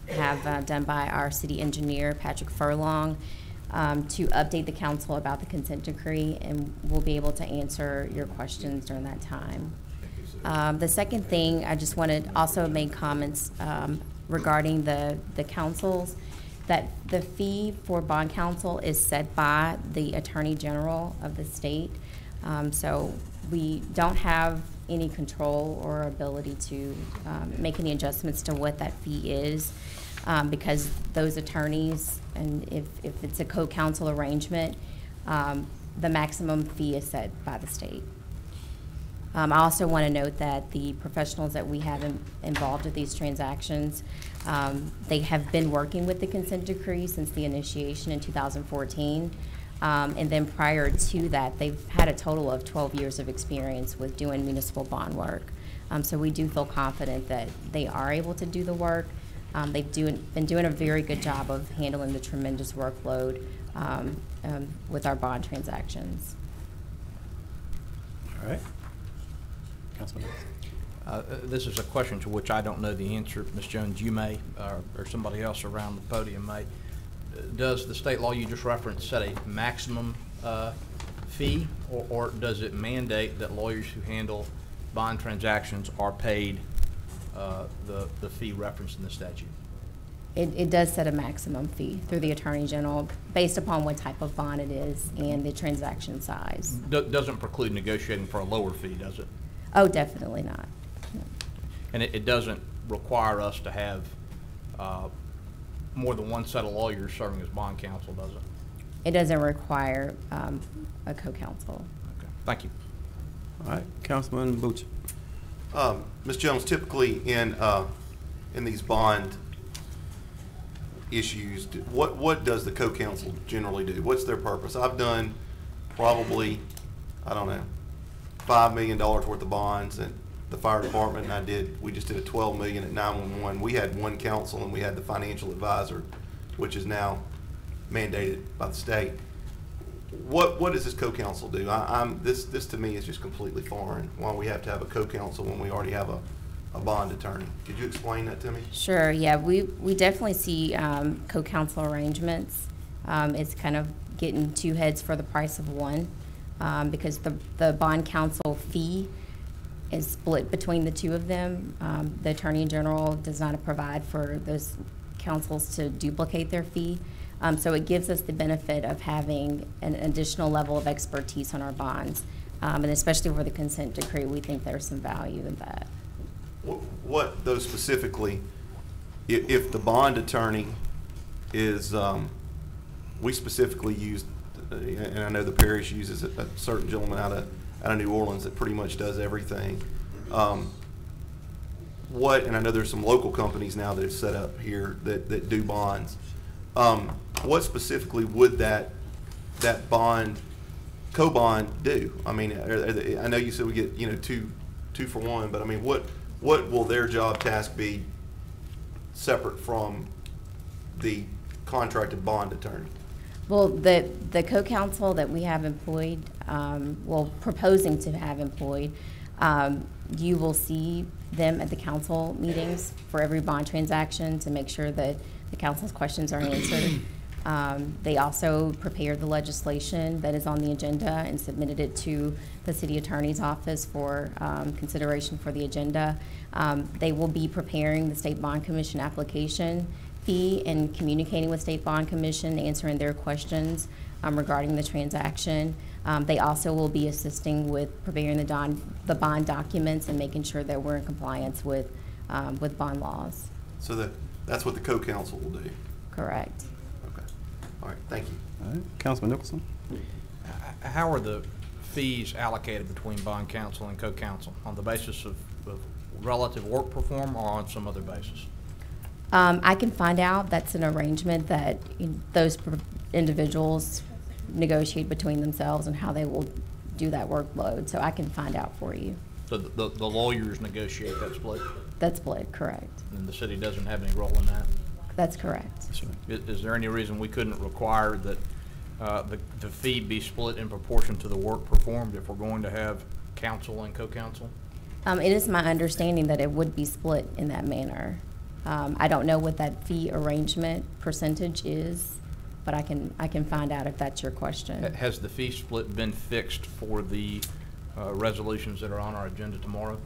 have done by our city engineer, Patrick Furlong, to update the council about the consent decree, and we'll be able to answer your questions during that time. The second thing, I just want to also make comments regarding the councils, that the fee for bond counsel is set by the Attorney General of the state. So We don't have any control or ability to make any adjustments to what that fee is, because those attorneys, and if it's a co-counsel arrangement, the maximum fee is set by the state. I also want to note that the professionals that we have involved with these transactions, they have been working with the consent decree since the initiation in 2014. And then prior to that, they've had a total of 12 years of experience with doing municipal bond work. So we do feel confident that they are able to do the work. They've been doing a very good job of handling the tremendous workload with our bond transactions. All right. Councilman. This is a question to which I don't know the answer. Ms. Jones, you may, or somebody else around the podium may. Does the state law you just referenced set a maximum fee, or does it mandate that lawyers who handle bond transactions are paid the fee referenced in the statute? It does set a maximum fee through the Attorney General based upon what type of bond it is and the transaction size. Doesn't preclude negotiating for a lower fee, does it? Oh, definitely not. No. And it doesn't require us to have more than one set of lawyers serving as bond counsel, does it? It doesn't require a co-counsel. Okay. Thank you. All right, Councilman Butcher. Ms. Jones, typically in these bond issues, what does the co-counsel generally do? What's their purpose? I've done probably, I don't know, $5 million worth of bonds at the fire department, and we just did a $12 million at 911. We had one counsel and we had the financial advisor, which is now mandated by the state. What does this co-counsel do? This to me is just completely foreign. Why we have to have a co-counsel when we already have a bond attorney? Could you explain that to me? Sure. Yeah, we definitely see co-counsel arrangements. It's kind of getting two heads for the price of one, because the bond counsel fee is split between the two of them. The Attorney General does not provide for those counsels to duplicate their fee. So it gives us the benefit of having an additional level of expertise on our bonds. And especially for the consent decree, we think there's some value in that. What, though, specifically, if the bond attorney is, we specifically use, and I know the parish uses a certain gentleman out of New Orleans that pretty much does everything. And I know there's some local companies now that have set up here that do bonds. What specifically would that bond, co-bond do? I mean, I know you said we get, two for one, but I mean, what will their job task be separate from the contracted bond attorney? Well, the co-counsel that we have employed, proposing to have employed, you will see them at the council meetings for every bond transaction to make sure that the council's questions are answered. They also prepared the legislation that is on the agenda and submitted it to the city attorney's office for consideration for the agenda. They will be preparing the State Bond Commission application fee and communicating with State Bond Commission, answering their questions regarding the transaction. They also will be assisting with preparing the bond documents and making sure that we're in compliance with bond laws. So that's what the co-counsel will do? Correct. Okay. All right. Thank you. All right, Councilman Nicholson. How are the fees allocated between bond counsel and co-counsel? On the basis of relative work performed or on some other basis? I can find out. That's an arrangement that those individuals negotiate between themselves and how they will do that workload. So I can find out for you. So the lawyers negotiate that split? That's split, correct. And the city doesn't have any role in that? That's correct. Is there any reason we couldn't require that the fee be split in proportion to the work performed if we're going to have counsel and co-counsel? It is my understanding that it would be split in that manner. I don't know what that fee arrangement percentage is, but I can find out if that's your question. Has the fee split been fixed for the resolutions that are on our agenda tomorrow?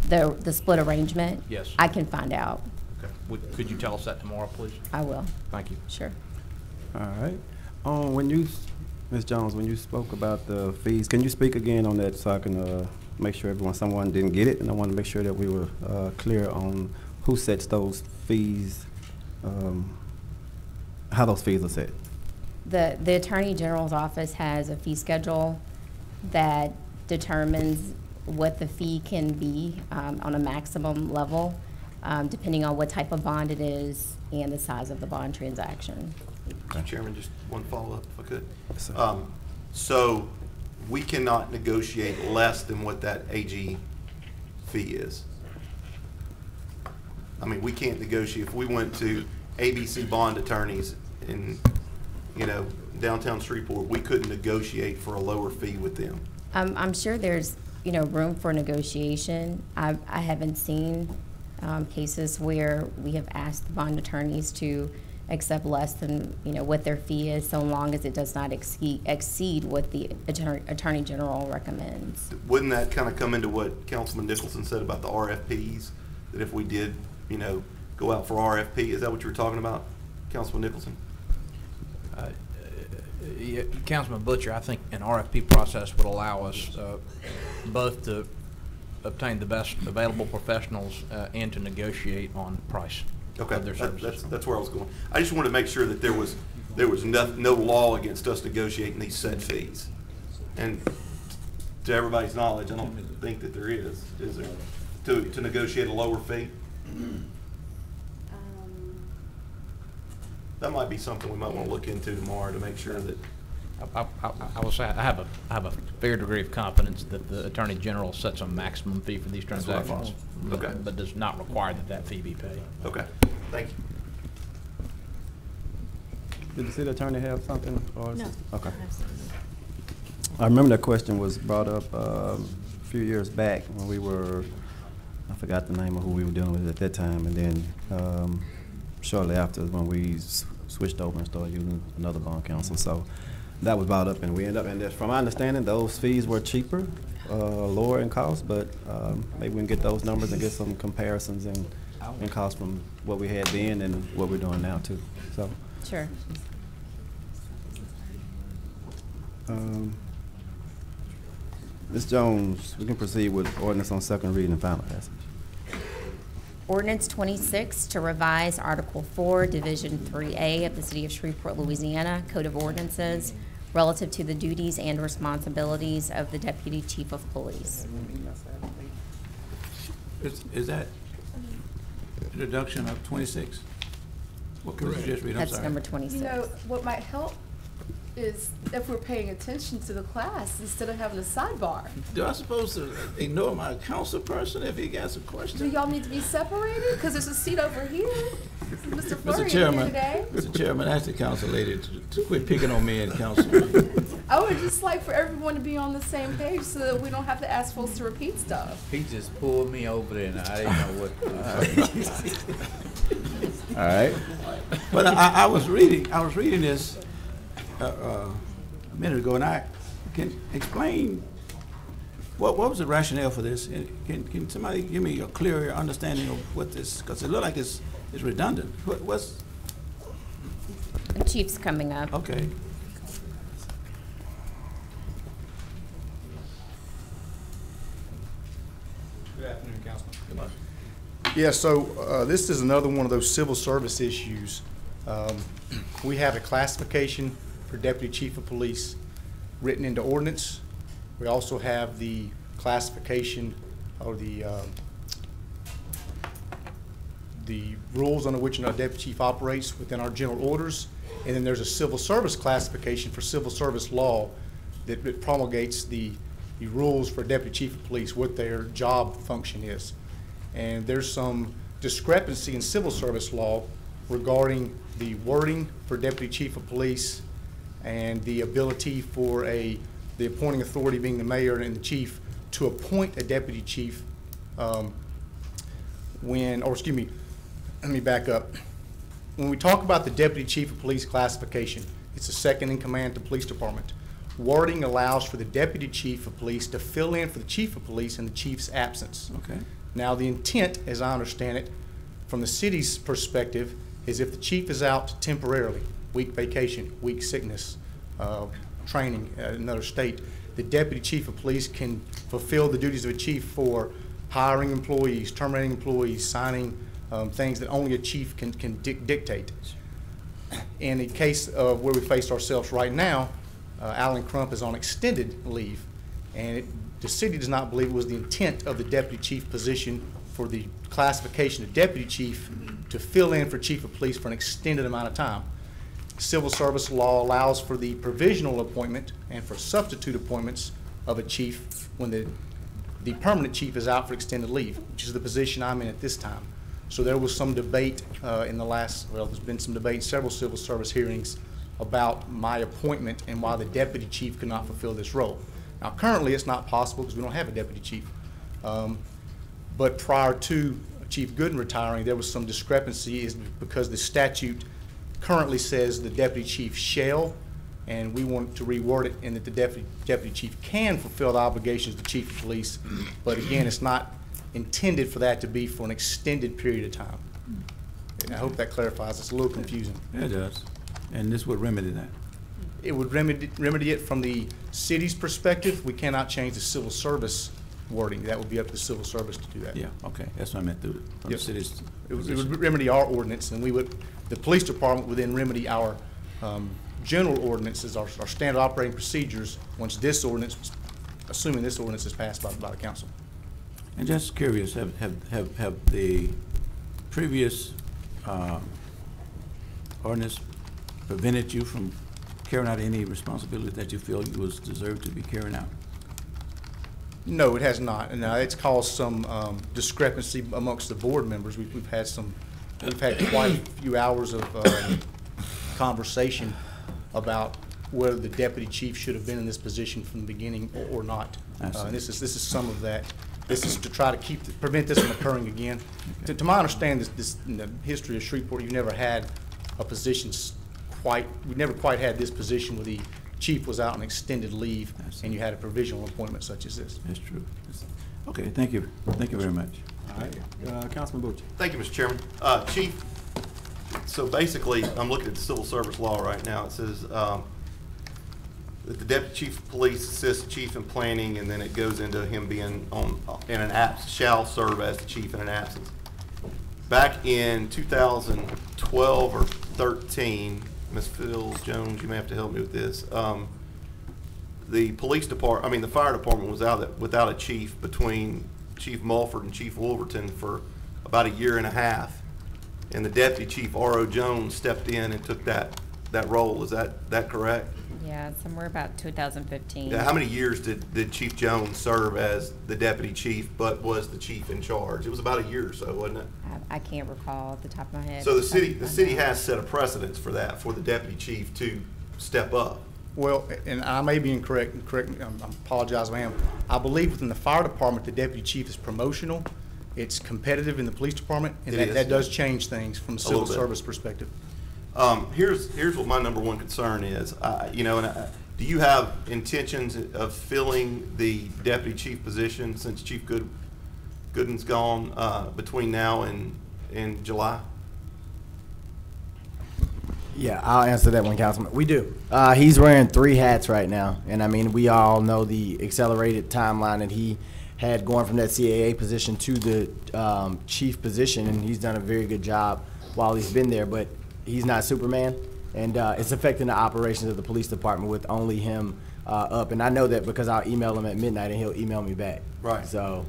The split arrangement? Yes. I can find out. Okay. Could you tell us that tomorrow, please? I will. Thank you. Sure. All right. When you Ms. Jones, when you spoke about the fees, can you speak again on that so I can make sure someone didn't get it? And I want to make sure that we were clear on who sets those fees, how those fees are set. The Attorney General's office has a fee schedule that determines what the fee can be on a maximum level, depending on what type of bond it is and the size of the bond transaction. Mr. Chairman, just one follow-up if I could. Yes, sir. So we cannot negotiate less than what that AG fee is. I mean, we can't negotiate. If we went to ABC bond attorneys in, downtown Shreveport, we couldn't negotiate for a lower fee with them. I'm sure there's, room for negotiation. I haven't seen cases where we have asked the bond attorneys to accept less than, what their fee is, so long as it does not exceed what the Attorney General recommends. Wouldn't that kind of come into what Councilman Nicholson said about the RFPs? That if we did, go out for RFP, is that what you were talking about, Councilman Nicholson? Yeah, Councilman Butcher, I think an RFP process would allow us both to obtain the best available professionals and to negotiate on price. Okay, of their services. that's where I was going. I just wanted to make sure that there was no law against us negotiating these set fees. And to everybody's knowledge, I don't think that there is there, to negotiate a lower fee? That might be something we might want to look into tomorrow to make sure that. I will say I have a fair degree of confidence that the Attorney General sets a maximum fee for these transactions, but does not require that fee be paid. Okay, thank you. Did the city attorney have something? Or No. Okay. I remember that question was brought up a few years back when we were, I forgot the name of who we were dealing with at that time, and then shortly after when we switched over and started using another bond counsel. So that was brought up, and we ended up, and from my understanding, those fees were cheaper, lower in cost, but maybe we can get those numbers and get some comparisons in cost from what we had then and what we're doing now too. So. Sure. Ms. Jones, we can proceed with ordinance on second reading and final passage. Ordinance 26 to revise Article 4, Division 3A of the City of Shreveport, Louisiana Code of Ordinances relative to the duties and responsibilities of the Deputy Chief of Police. Is that introduction of 26? What could you just read? I'm That's sorry. number 26. What might help is if we're paying attention to the class instead of having a sidebar. Do I supposed to ignore my council person if he got some questions? Do y'all need to be separated? Because there's a seat over here. Mr. Flurry Mr. is here Chairman, today. Mr. Chairman, ask the council lady to quit picking on me and council. I would just like for everyone to be on the same page so that we don't have to ask folks to repeat stuff. He just pulled me over there and I didn't know what to say. All right. But I was reading this a minute ago, and I can explain what was the rationale for this. Can somebody give me a clearer understanding of what this? Because it looks like it's redundant. What's? The Chief's coming up. Okay. Good afternoon, Councilman. Yeah, so this is another one of those civil service issues. We have a classification for Deputy Chief of Police written into ordinance. We also have the classification or the rules under which our Deputy Chief operates within our general orders. And then there's a civil service classification for civil service law that promulgates the rules for Deputy Chief of Police, what their job function is. And there's some discrepancy in civil service law regarding the wording for Deputy Chief of Police and the ability for the appointing authority being the mayor and the chief to appoint a deputy chief let me back up. When we talk about the Deputy Chief of Police classification, it's a second in command to the police department. Wording allows for the Deputy Chief of Police to fill in for the Chief of Police in the chief's absence. Okay. Now, the intent, as I understand it, from the city's perspective, is if the chief is out temporarily, week vacation, week sickness, training at another state, the deputy chief of police can fulfill the duties of a chief for hiring employees, terminating employees, signing things that only a chief can dictate. In the case of where we face ourselves right now, Alan Crump is on extended leave, and the city does not believe it was the intent of the deputy chief position for the classification of deputy chief to fill in for chief of police for an extended amount of time. Civil service law allows for the provisional appointment and for substitute appointments of a chief when the permanent chief is out for extended leave, which is the position I'm in at this time. So there was some debate there's been some debate in several civil service hearings about my appointment and why the deputy chief could not fulfill this role. Now currently it's not possible because we don't have a deputy chief. But prior to Chief Gooden retiring, there was some discrepancy because the statute currently says the deputy chief shall, and we want to reword it in that the deputy chief can fulfill the obligations of the chief of police, but again, it's not intended for that to be for an extended period of time. And I hope that clarifies. It's a little confusing. It does. And this would remedy that. It would remedy it from the city's perspective. We cannot change the civil service wording. That would be up to the civil service to do that. Yeah, okay. That's what I meant from the city's it would remedy our ordinance, and the police department would then remedy our general ordinances, our standard operating procedures, once this ordinance, assuming this ordinance is passed by the council. And just curious, have the previous ordinance prevented you from carrying out any responsibility that you feel you was deserved to be carrying out? No, it has not, and it's caused some discrepancy amongst the board members. We've had quite a few hours of conversation about whether the deputy chief should have been in this position from the beginning or not. And this is some of that. This is to try to prevent this from occurring again. Okay. To my understanding, in the history of Shreveport, you've never had a position we've never quite had this position where the chief was out on extended leave and you had a provisional appointment such as this. That's true. Okay, thank you. Thank you very much. All right, Councilman Butcher. Thank you, Mr. Chairman. Chief, so basically, I'm looking at the civil service law right now. It says that the deputy chief of police assists the chief in planning, and then it goes into him being in an absence, shall serve as the chief in an absence. Back in 2012 or 13, Ms. Phil Jones, you may have to help me with this. The the fire department was without a chief between Chief Mulford and Chief Wolverton for about a year and a half, and the deputy chief R.O. Jones stepped in and took that role. Is that correct? Yeah, somewhere about 2015. Yeah, how many years did Chief Jones serve as the deputy chief, but was the chief in charge? It was about a year or so, wasn't it? I can't recall off the top of my head. So the city has set a precedence for that, for the deputy chief to step up. Well, and I may be incorrect. Correct me. I apologize if I am. I believe within the fire department, the deputy chief is promotional. It's competitive in the police department, and that does change things from a civil service perspective. Here's what my number one concern is. Do you have intentions of filling the deputy chief position since Chief Gooden's gone between now and July? Yeah, I'll answer that one, Councilman. We do. He's wearing 3 hats right now, and I mean, we all know the accelerated timeline that he had going from that CAA position to the chief position, and he's done a very good job while he's been there, but he's not Superman, and it's affecting the operations of the police department with only him up, and I know that because I'll email him at midnight and he'll email me back. Right. So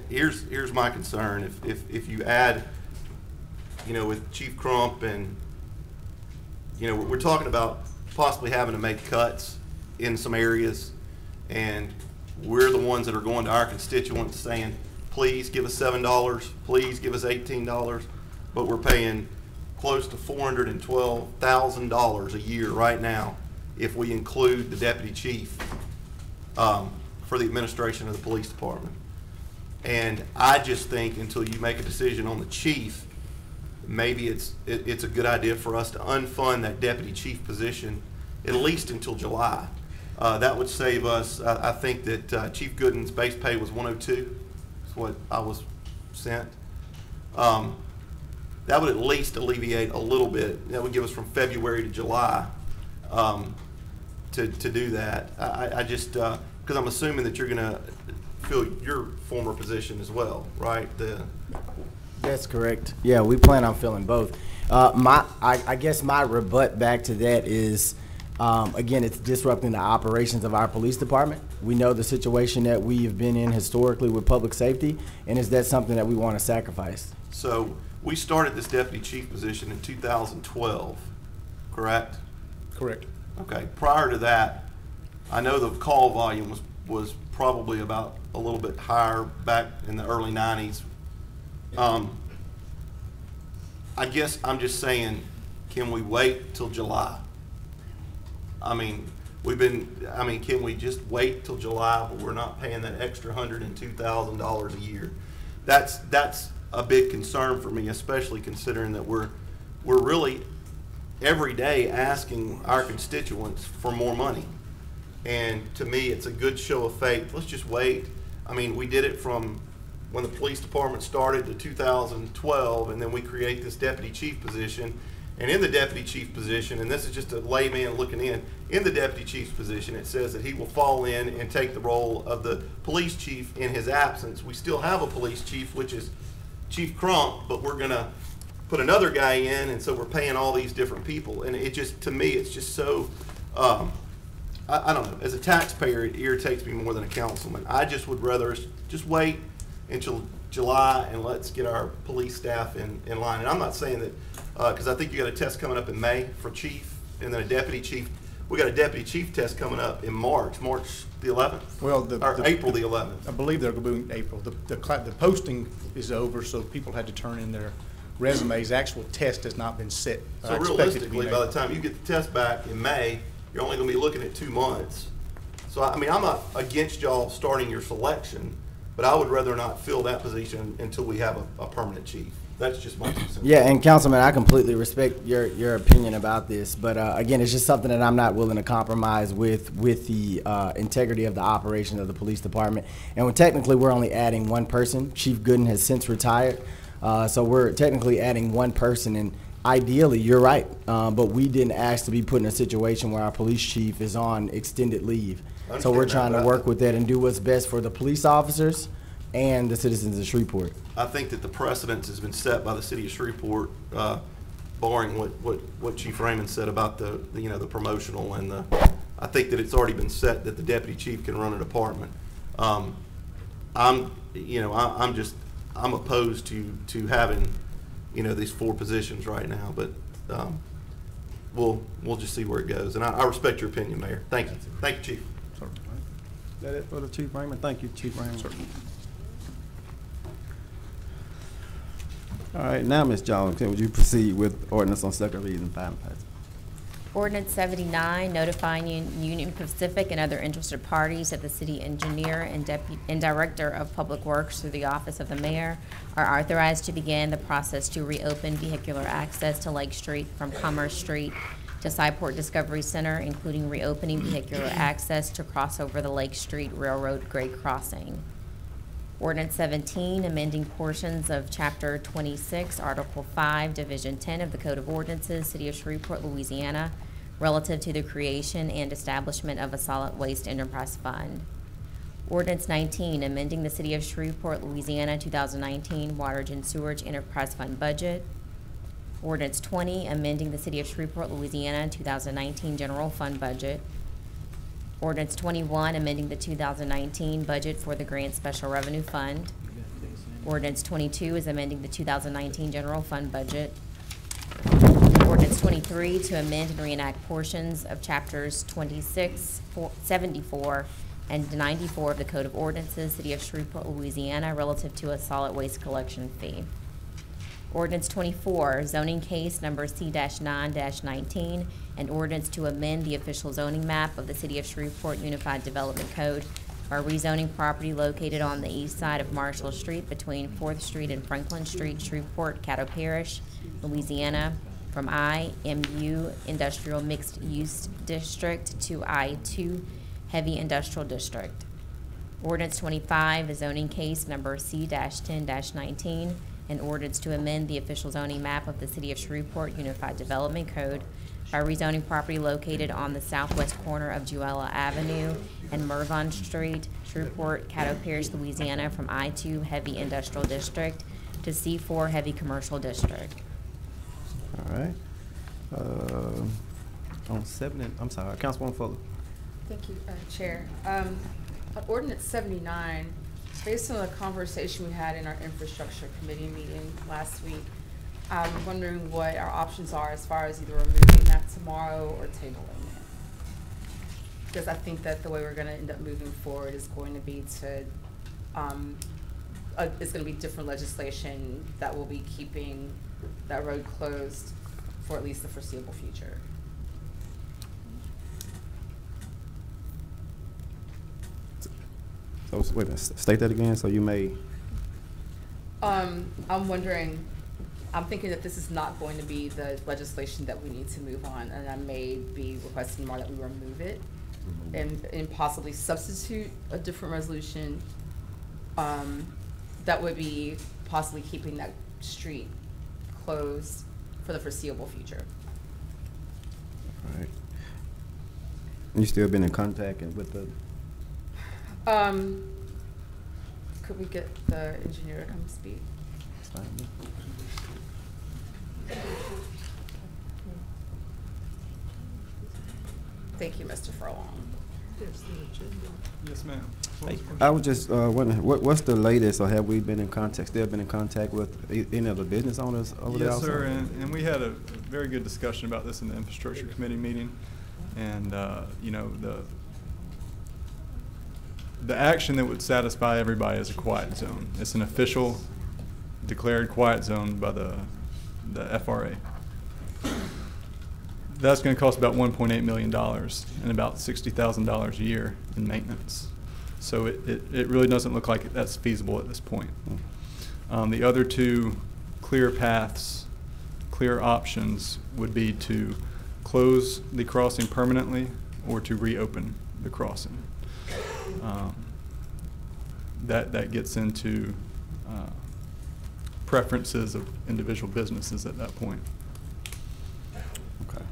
here's my concern. If you add, with Chief Crump and, we're talking about possibly having to make cuts in some areas, and we're the ones that are going to our constituents saying, please give us $7, please give us $18, but we're paying close to $412,000 a year right now if we include the deputy chief for the administration of the police department. And I just think until you make a decision on the chief, maybe it's a good idea for us to unfund that deputy chief position at least until July. That would save us. I think that Chief Gooden's base pay was $102. That's what I was sent. That would at least alleviate a little bit. That would give us from February to July to do that. I just, because I'm assuming that you're gonna fill your former position as well, right? That's correct. Yeah, we plan on filling both. I guess my rebut back to that is, again, it's disrupting the operations of our police department. We know the situation that we have been in historically with public safety, and is that something that we want to sacrifice? So we started this deputy chief position in 2012, correct? Correct. Okay. Prior to that, I know the call volume was probably about a little bit higher back in the early 90s. I guess I'm just saying, can we wait till July? I mean, can we just wait till July, but we're not paying that extra $102,000 a year? That's a big concern for me, especially considering that we're really every day asking our constituents for more money. And to me, it's a good show of faith. Let's just wait. I mean, we did it from when the police department started to 2012, and then we create this deputy chief position. And in the deputy chief position, and this is just a layman looking in the deputy chief's position, it says that he will fall in and take the role of the police chief in his absence. We still have a police chief, which is Chief Crump, but we're gonna put another guy in, and so we're paying all these different people. And it just, to me, it's just so, I don't know, as a taxpayer, it irritates me more than a councilman. I just would rather us just wait until July and let's get our police staff in line. And I'm not saying that, because I think you got a test coming up in May for chief, and then a deputy chief. We got a deputy chief test coming up in March the 11th. Well, or April the 11th. I believe they're going to be in April. The posting is over, so people had to turn in their resumes. The actual test has not been set. So realistically, by the time you get the test back in May, you're only going to be looking at 2 months. So I mean, I'm not against y'all starting your selection, but I would rather not fill that position until we have a permanent chief. That's just my 2 cents. Yeah, and Councilman, I completely respect your opinion about this, but again, it's just something that I'm not willing to compromise with the integrity of the operation of the police department. And technically, we're only adding one person. Chief Gooden has since retired, so we're technically adding one person. And ideally, you're right, but we didn't ask to be put in a situation where our police chief is on extended leave. So we're trying to work with that and do what's best for the police officers and the citizens of Shreveport. I think that the precedence has been set by the city of Shreveport, barring what Chief Raymond said about the promotional and I think that it's already been set that the deputy chief can run a department. I'm opposed to having these 4 positions right now, but we'll just see where it goes. And I respect your opinion, Mayor. Thank you. Thank you, Chief. Is that it for the Chief Raymond? Thank you, Chief Raymond. All right, now, Ms. Jones, would you proceed with ordinance on second reading and final passage? Ordinance 79, notifying Union Pacific and other interested parties that the city engineer and director of public works through the office of the mayor are authorized to begin the process to reopen vehicular access to Lake Street from Commerce Street to Skyport Discovery Center, including reopening vehicular access to cross over the Lake Street Railroad grade crossing. Ordinance 17, amending portions of Chapter 26, Article 5, Division 10 of the Code of Ordinances, City of Shreveport, Louisiana, relative to the creation and establishment of a solid waste enterprise fund. Ordinance 19, amending the City of Shreveport, Louisiana 2019 Water and Sewerage Enterprise Fund budget. Ordinance 20, amending the City of Shreveport, Louisiana 2019 General Fund budget. Ordinance 21, amending the 2019 budget for the Grant Special Revenue Fund. Ordinance 22 is amending the 2019 General Fund budget. Ordinance 23 to amend and reenact portions of Chapters 26, 74, and 94 of the Code of Ordinances, City of Shreveport, Louisiana, relative to a solid waste collection fee. Ordinance 24, zoning case number C-9-19, and ordinance to amend the official zoning map of the City of Shreveport Unified Development Code by rezoning property located on the east side of Marshall Street between 4th Street and Franklin Street, Shreveport, Caddo Parish, Louisiana, from IMU Industrial Mixed Use District to I-2 Heavy Industrial District. Ordinance 25, zoning case number C-10-19, and ordinance to amend the official zoning map of the City of Shreveport Unified Development Code by rezoning property located on the southwest corner of Juella Avenue and Mervon Street, Shreveport, Caddo Parish, Louisiana, from I-2 Heavy Industrial District to C4 Heavy Commercial District. All right. On 7, I'm sorry, Councilwoman Fuller. Thank you, Chair. On Ordinance 79, based on the conversation we had in our infrastructure committee meeting last week, I'm wondering what our options are as far as either removing that tomorrow or tabling it. Because I think that the way we're going to end up moving forward is going to be to, it's going to be different legislation that will be keeping that road closed for at least the foreseeable future. So wait a minute, state that again. So you may. I'm wondering, I'm thinking that this is not going to be the legislation that we need to move on, and I may be requesting more that we remove it and possibly substitute a different resolution that would be possibly keeping that street closed for the foreseeable future. All right. You still been in contact with the? Could we get the engineer to come speak? Thank you, Mr. Furlong. Yes, ma'am. I was just wondering, what's the latest, or have we been in contact, still been in contact with any of the business owners over there? Yes, sir, and we had a very good discussion about this in the infrastructure committee meeting, and you know, the action that would satisfy everybody is a quiet zone. It's an official declared quiet zone by the FRA. That's going to cost about $1.8 million and about $60,000 a year in maintenance. So it really doesn't look like that's feasible at this point. The other two clear paths, clear options would be to close the crossing permanently or to reopen the crossing. That gets into preferences of individual businesses at that point. Okay.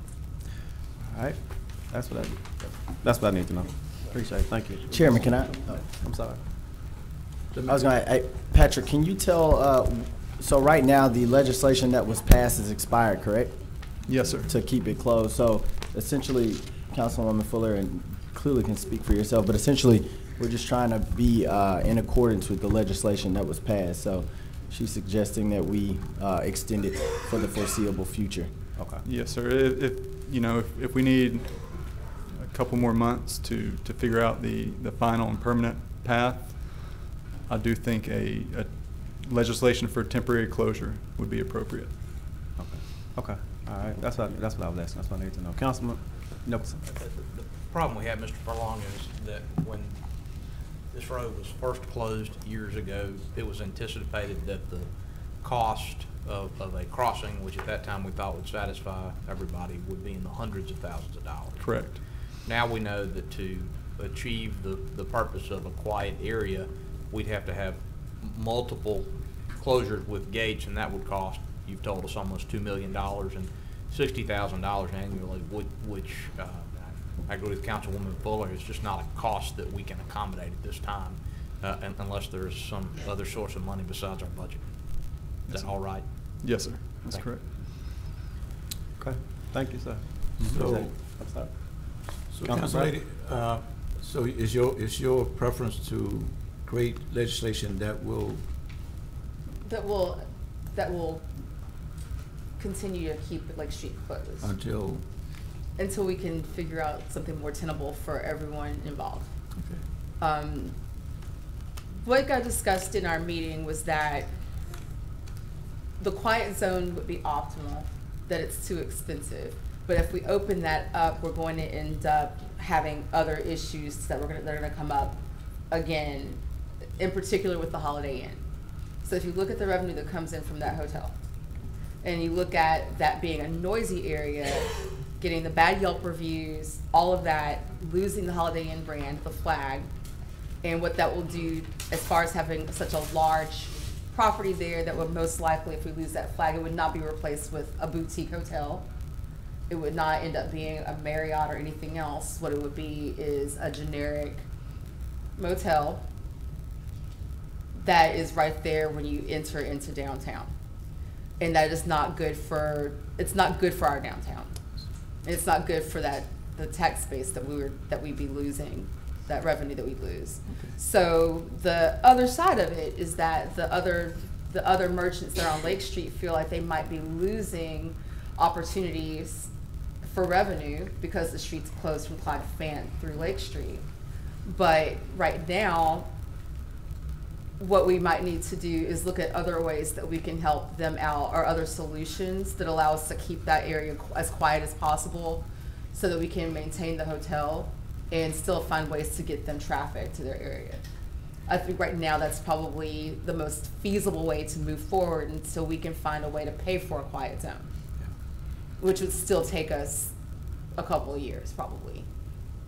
All right. That's what I need to know. Appreciate it. Thank you. Chairman, can I? Oh, I'm sorry. I was going to, Patrick, can you tell, so right now the legislation that was passed is expired, correct? Yes, sir. To keep it closed. So essentially, Councilwoman Fuller, and clearly can speak for yourself, but essentially we're just trying to be in accordance with the legislation that was passed. So she's suggesting that we extend it for the foreseeable future. Okay. Yes, sir. If we need a couple more months to figure out the final and permanent path, I do think a legislation for temporary closure would be appropriate. Okay. All right. That's what I was asking. That's what I need to know. Councilman Nicholson. The problem we have, Mr. Furlong, is that when this road was first closed years ago, it was anticipated that the cost of a crossing, which at that time we thought would satisfy everybody, would be in the hundreds of thousands of dollars. Correct. Now we know that to achieve the purpose of a quiet area, we'd have to have multiple closures with gates, and that would cost, you've told us, almost $2 million and $60,000 annually, which I agree with Councilwoman Fuller, is just not a cost that we can accommodate at this time unless there's some other source of money besides our budget. Is that all right? Yes, sir. That's correct. Okay. Thank you, sir. So, I'm sorry. so Council Lady, so is your preference to create legislation that will continue to keep Lake Street closed until we can figure out something more tenable for everyone involved? Okay. What got discussed in our meeting was that the quiet zone would be optimal, that it's too expensive. But if we open that up, we're going to end up having other issues that are going to come up again, in particular with the Holiday Inn. So if you look at the revenue that comes in from that hotel, and you look at that being a noisy area, getting the bad Yelp reviews, all of that, losing the Holiday Inn brand, the flag, and what that will do as far as having such a large property there that would most likely, if we lose that flag, it would not be replaced with a boutique hotel. It would not end up being a Marriott or anything else. What it would be is a generic motel that is right there when you enter into downtown. And that is not good for, it's not good for our downtown. It's not good for the tax base that we'd be losing, that revenue that we lose. Okay. So the other side of it is that the other merchants that are on Lake Street feel like they might be losing opportunities for revenue because the street's closed from Clyde Fant through Lake Street. But right now, what we might need to do is look at other ways that we can help them out, or other solutions that allow us to keep that area as quiet as possible so that we can maintain the hotel and still find ways to get them traffic to their area. I think right now that's probably the most feasible way to move forward until we can find a way to pay for a quiet zone, which would still take us a couple of years probably.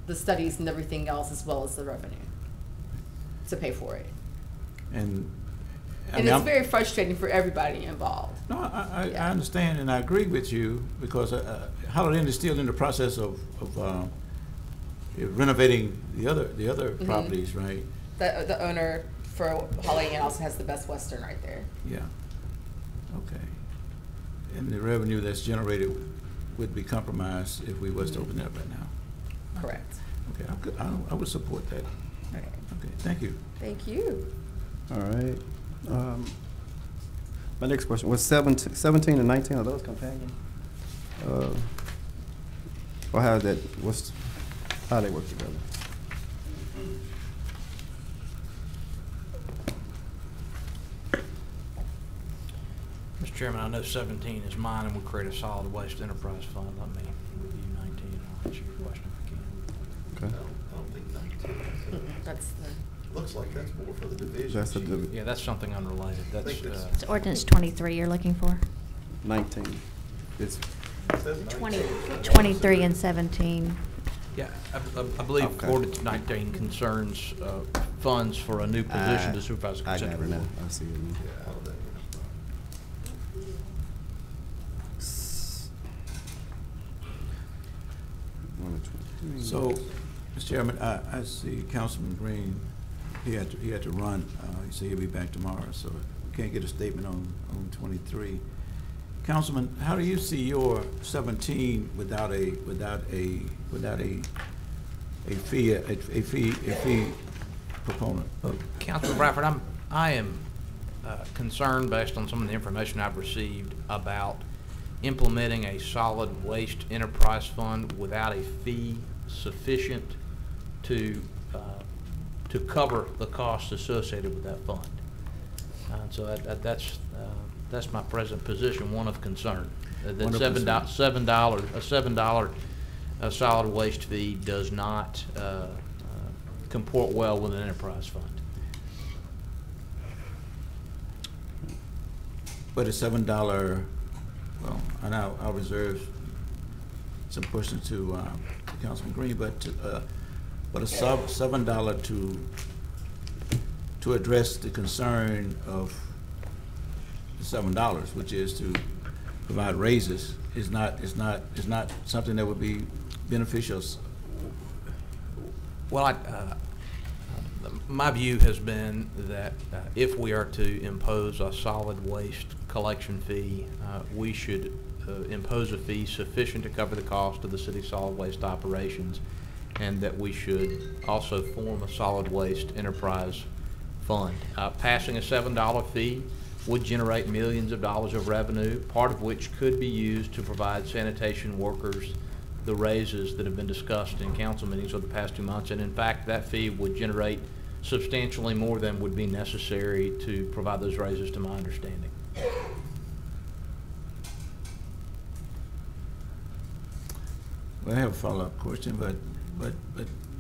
The studies and everything else, as well as the revenue to pay for it. And it's very frustrating for everybody involved. No, I understand and I agree with you, because Holiday Inn is still in the process of renovating the other properties, right? The owner for Holiday Inn also has the Best Western right there. Yeah. Okay. And the revenue that's generated would be compromised if we was to open that right now. Correct. Okay, I would support that. Okay. Okay, thank you. Thank you. All right. My next question was 17 and 19. Are those companion? Or how they work together? Mr. Chairman, I know 17 is mine, and we create a solid waste enterprise fund. Let me review 19. I'll answer your question if I can. Okay. I don't think 19. That's the. Looks like that's more for the division. That's the Yeah, that's something unrelated. That's It's ordinance 23 you're looking for. 19. It's 23 and 17. yeah. I believe Okay. ordinance 19 concerns funds for a new position to supervise the I consent got it now. board. I see it now. Yeah, out of that. So, Mr. Chairman, I see Councilman Green, he had to run. He said he'll be back tomorrow, so we can't get a statement on 23. Councilman, how do you see your 17 without a fee proponent? Councilman Bradford, I am concerned, based on some of the information I've received, about implementing a solid waste enterprise fund without a fee sufficient to cover the costs associated with that fund. So that's my present position, one of concern. That $7 solid waste fee does not comport well with an enterprise fund. But a $7, well, and I'll reserve some questions to Councilman Green, but a $7 to address the concern of the $7, which is to provide raises, is not something that would be beneficial. Well, my view has been that if we are to impose a solid waste collection fee, we should impose a fee sufficient to cover the cost of the city's solid waste operations, and that we should also form a solid waste enterprise fund. Passing a $7 fee would generate millions of dollars of revenue, part of which could be used to provide sanitation workers the raises that have been discussed in council meetings over the past 2 months. And in fact, that fee would generate substantially more than would be necessary to provide those raises, to my understanding. Well, I have a follow-up question, but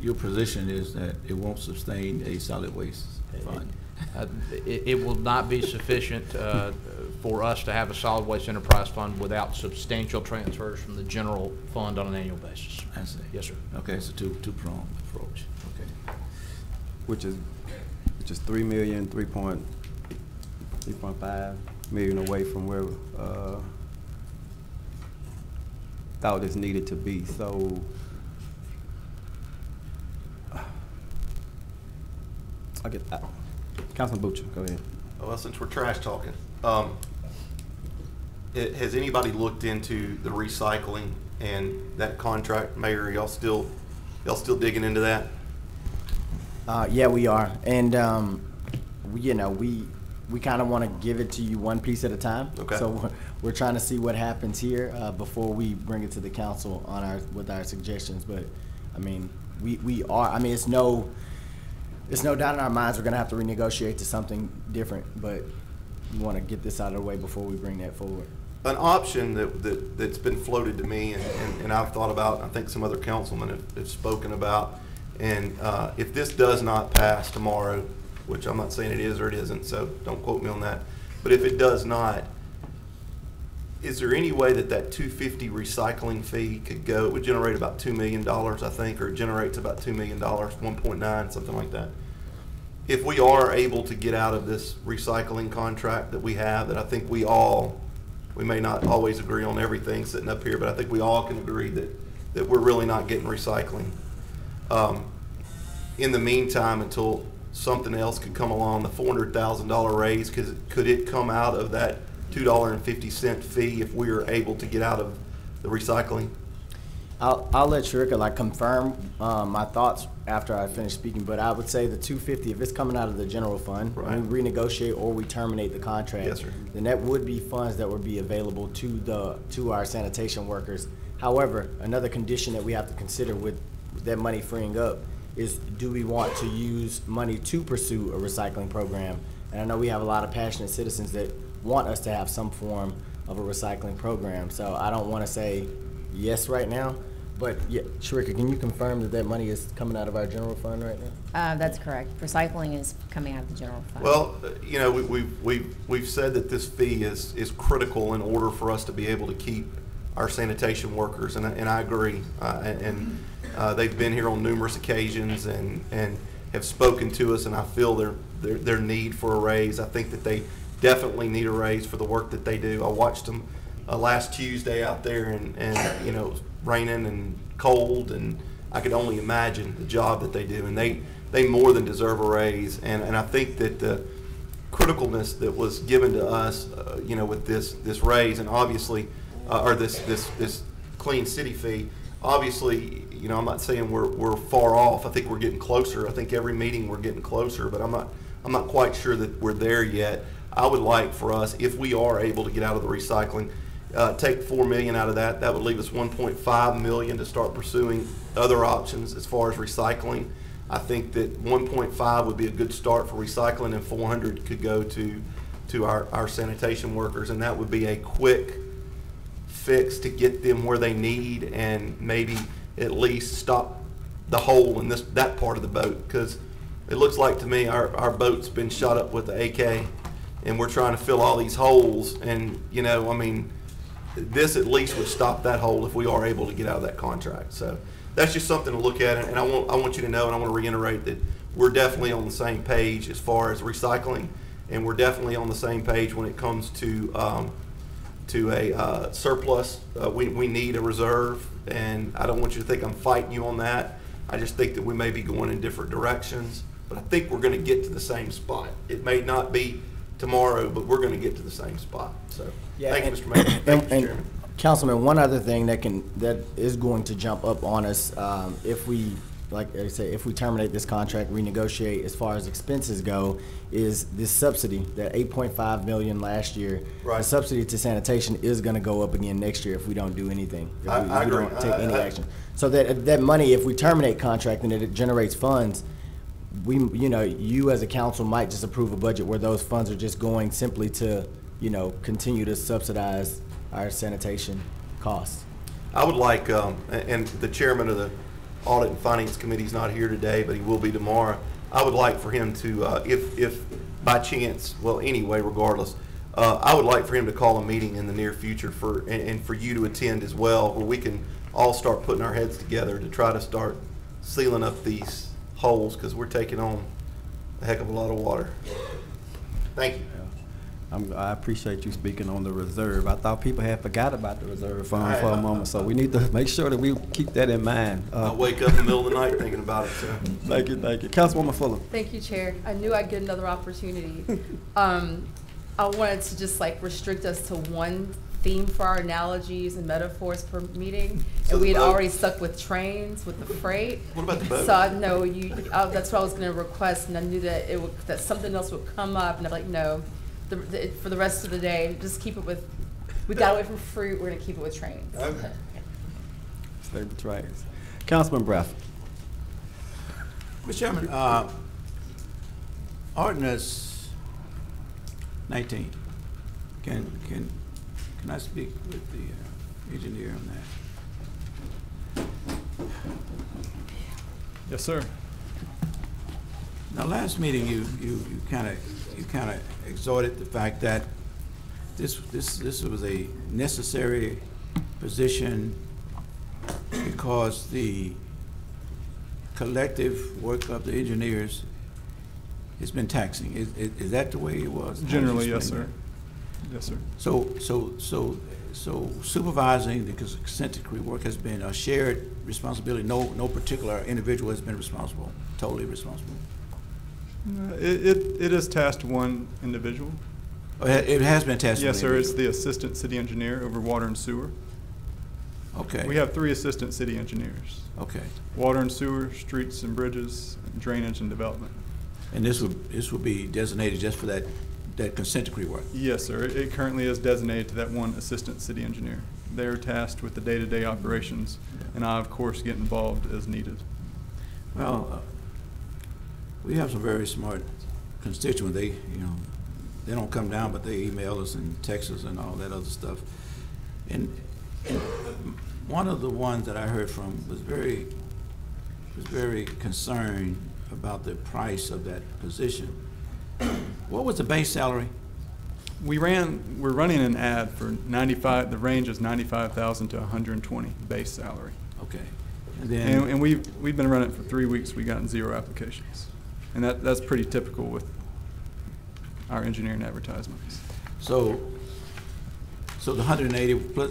your position is that it won't sustain a solid waste fund. It will not be sufficient for us to have a solid waste enterprise fund without substantial transfers from the general fund on an annual basis. I see. Yes, sir. Okay, it's a two-pronged approach. Okay. Which is 3.5 million away from where thought is needed to be. So I get that. Councilman Butcher, go ahead. Well, since we're trash talking, has anybody looked into the recycling and that contract, Mayor? Y'all still digging into that? Yeah, we are, and we kind of want to give it to you one piece at a time. Okay. So we're trying to see what happens here before we bring it to the council with our suggestions. But I mean, we are. I mean, it's no doubt in our minds we're going to have to renegotiate to something different. But we want to get this out of the way before we bring that forward. An option that's been floated to me, and I've thought about, I think some other councilmen have spoken about, and if this does not pass tomorrow, which I'm not saying it is or it isn't, so don't quote me on that, but if it does not, is there any way that $250 recycling fee could go? It would generate about $2 million, I think, or it generates about $2 million, 1.9, something like that. If we are able to get out of this recycling contract that we have, that I think we may not always agree on everything sitting up here, but I think we all can agree that we're really not getting recycling. In the meantime, until something else could come along, the $400,000 raise, could it come out of that $2.50 fee if we are able to get out of the recycling? I'll let Sharika confirm my thoughts after I finish speaking, but I would say the $250, if it's coming out of the general fund, right, we renegotiate or we terminate the contract, yes, sir, then that would be funds that would be available to our sanitation workers. However, another condition that we have to consider with that money freeing up is, do we want to use money to pursue a recycling program? And I know we have a lot of passionate citizens that want us to have some form of a recycling program. So I don't want to say yes right now, but yeah, Sharika, can you confirm that money is coming out of our general fund right now? That's correct. Recycling is coming out of the general fund. Well, you know, we've said that this fee is critical in order for us to be able to keep our sanitation workers, and I agree. They've been here on numerous occasions and have spoken to us, and I feel their need for a raise. I think that they definitely need a raise for the work that they do. I watched them last Tuesday out there, and you know, it was raining and cold, and I could only imagine the job that they do, and they more than deserve a raise. And I think that the criticalness that was given to us, you know, with this raise, and obviously, or this clean city fee, obviously, you know, I'm not saying we're far off. I think we're getting closer. I think every meeting we're getting closer, but I'm not quite sure that we're there yet. I would like for us, if we are able to get out of the recycling, take $4 million out of that. That would leave us $1.5 million to start pursuing other options as far as recycling. I think that 1.5 would be a good start for recycling, and 400 could go to our sanitation workers, and that would be a quick fix to get them where they need, and maybe at least stop the hole in that part of the boat, because it looks like to me our boat's been shot up with the AK, and we're trying to fill all these holes. And you know, I mean, this at least would stop that hole if we are able to get out of that contract. So that's just something to look at, and I want you to know, and I want to reiterate that we're definitely on the same page as far as recycling, and we're definitely on the same page when it comes to a surplus. We need a reserve, and I don't want you to think I'm fighting you on that. I just think that we may be going in different directions, but I think we're going to get to the same spot. It may not be tomorrow, but we're going to get to the same spot. So, yeah, thank you, Mr. Mayor. Thank you, Mr. Chairman. Councilman, one other thing that is going to jump up on us if we, like I say, if we terminate this contract, renegotiate as far as expenses go, is this subsidy, that $8.5 million last year. Right. The subsidy to sanitation is going to go up again next year if we don't do anything. If I we agree. don't take any action. So that money, if we terminate contract and it generates funds, you as a council might just approve a budget where those funds are just going simply to, continue to subsidize our sanitation costs. I would like, and the chairman of the Audit and Finance Committee is not here today, but he will be tomorrow. I would like for him to, if by chance, well, anyway, regardless, I would like for him to call a meeting in the near future and for you to attend as well, where we can all start putting our heads together to try to start sealing up these holes, because we're taking on a heck of a lot of water. Thank you. I appreciate you speaking on the reserve. I thought people had forgot about the reserve fund for a moment, so we need to make sure that we keep that in mind. I wake up in the middle of the night thinking about it, so. Thank you, thank you. Councilwoman Fuller. Thank you, Chair. I knew I'd get another opportunity. I wanted to just like restrict us to one theme for our analogies and metaphors per meeting, So and we had the boat. already stuck with trains, with the freight. What about the boat? So I know that's what I was going to request, and I knew that that something else would come up, and I'm like, no, for the rest of the day, just keep it with. We got away from fruit. We're going to keep it with trains. Okay. Stay with trains. Councilman Bradford. Mr. Chairman, ordinance 19. Can I speak with the engineer on that? Yes, sir. Now, last meeting, you kind of exhorted the fact that this was a necessary position because the collective work of the engineers has been taxing. Is that the way it was? Generally, yes, sir. Yes, sir. So supervising the consent decree work has been a shared responsibility. No particular individual has been responsible, totally responsible. It is tasked to one individual. It has been tasked to one Yes, sir. It's individual. the assistant city engineer over water and sewer. Okay. We have 3 assistant city engineers. Okay. Water and sewer, streets and bridges, drainage and development. And this would be designated just for that consent decree work? Yes, sir. It currently is designated to that one assistant city engineer. They're tasked with the day-to-day operations, and I, of course, get involved as needed. Well, we have some very smart constituents. They don't come down, but they email us and text us and all that other stuff. And one of the ones that I heard from was very concerned about the price of that position. What was the base salary? We're running an ad for 95. The range is 95,000 to 120 base salary. Okay. And then And we've been running it for 3 weeks. We've gotten 0 applications, and that's pretty typical with our engineering advertisements. So the 180 plus.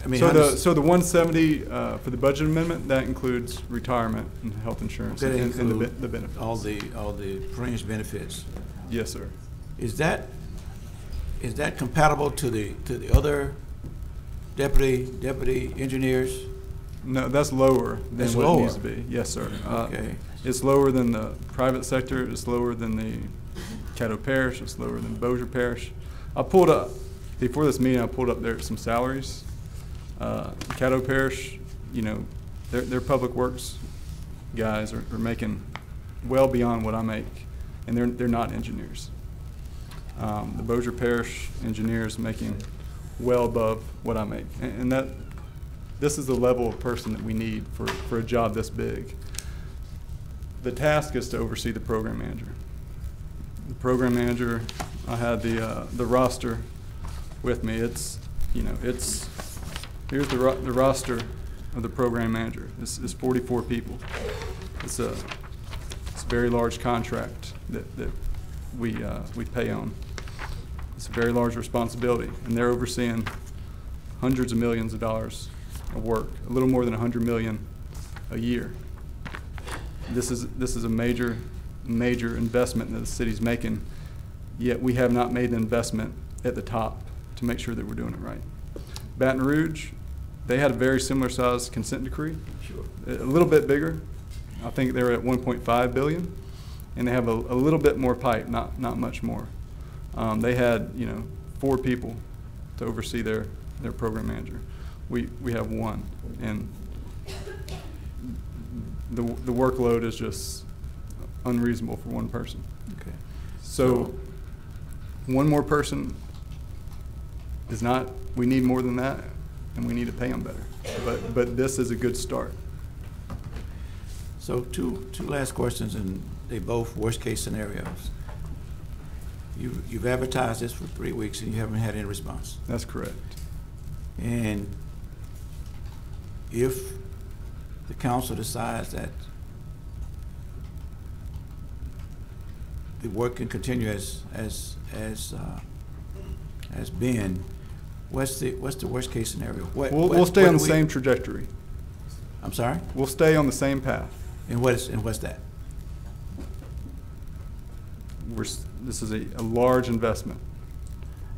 I mean, So the 170 for the budget amendment, that includes retirement and health insurance that and include the benefits. all the fringe benefits. Yes, sir. Is that compatible to the other deputy engineers? No, that's lower than That's what lower. it needs to be. Yes, sir. Okay. It's lower than the private sector. It's lower than the Caddo Parish. It's lower than Bossier Parish. I pulled up, before this meeting, I pulled up there some salaries. Caddo Parish, their public works guys are making well beyond what I make, and they're not engineers. The Bossier Parish engineers making well above what I make, and this is the level of person that we need for a job this big. The task is to oversee the program manager. The program manager, I had the roster with me. Here's the roster of the program manager. It's 44 people. It's a very large contract that we pay on. It's a very large responsibility, and they're overseeing hundreds of millions of dollars of work, a little more than $100 million a year. This is a major investment that the city's making, yet we have not made the investment at the top to make sure that we're doing it right. Baton Rouge, they had a very similar size consent decree, a little bit bigger. I think they were at 1.5 billion, and they have a little bit more pipe, not much more. They had 4 people to oversee their program manager. We have 1, and the workload is just unreasonable for one person. Okay. So one more person is not. We need more than that, and we need to pay them better. But this is a good start. So two last questions, and they both worst case scenarios. You've advertised this for 3 weeks and you haven't had any response. That's correct. And if the council decides that the work can continue as has been, what's the worst case scenario? We'll stay on the same trajectory. I'm sorry? We'll stay on the same path. And what's that? This is a large investment.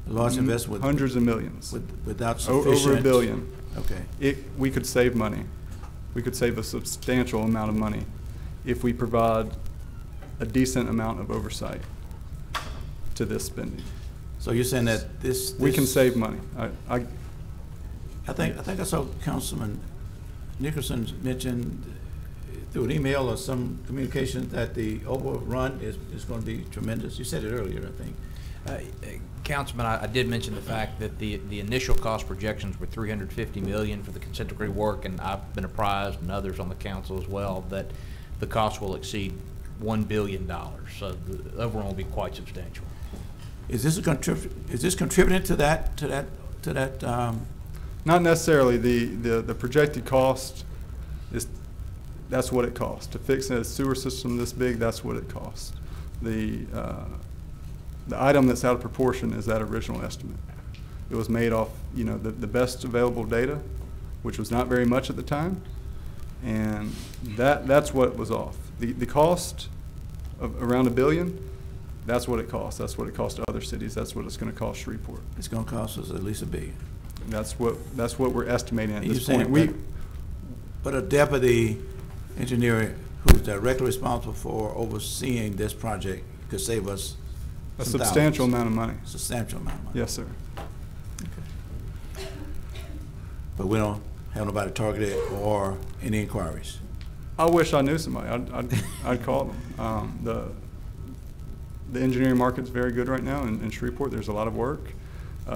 A large investment? Hundreds of millions. Without sufficient? Over $1 billion. Okay. We could save money. We could save a substantial amount of money if we provide a decent amount of oversight to this spending. So you're saying that this we can save money. I think I saw Councilman Nicholson mentioned through an email or some communication that the overrun is going to be tremendous. You said it earlier, I think. Councilman, I did mention the fact that the initial cost projections were $350 million for the consent decree work, and I've been apprised, and others on the council as well, that the cost will exceed $1 billion. So the overrun will be quite substantial. Is this contributing to that? Not necessarily. The projected cost is, that's what it costs. To fix a sewer system this big, that's what it costs. The item that's out of proportion is that original estimate. It was made off, the best available data, which was not very much at the time, and that's what was off. The cost of around $1 billion, that's what it costs. That's what it costs to other cities. That's what it's going to cost Shreveport. It's going to cost us at least $1 billion. That's what we're estimating at this point. But a deputy engineer who's directly responsible for overseeing this project could save us a substantial amount of money. Substantial amount of money. Yes, sir. Okay. But we don't have nobody targeted or any inquiries. I wish I knew somebody. I'd call them. The engineering market's very good right now in Shreveport. There's a lot of work.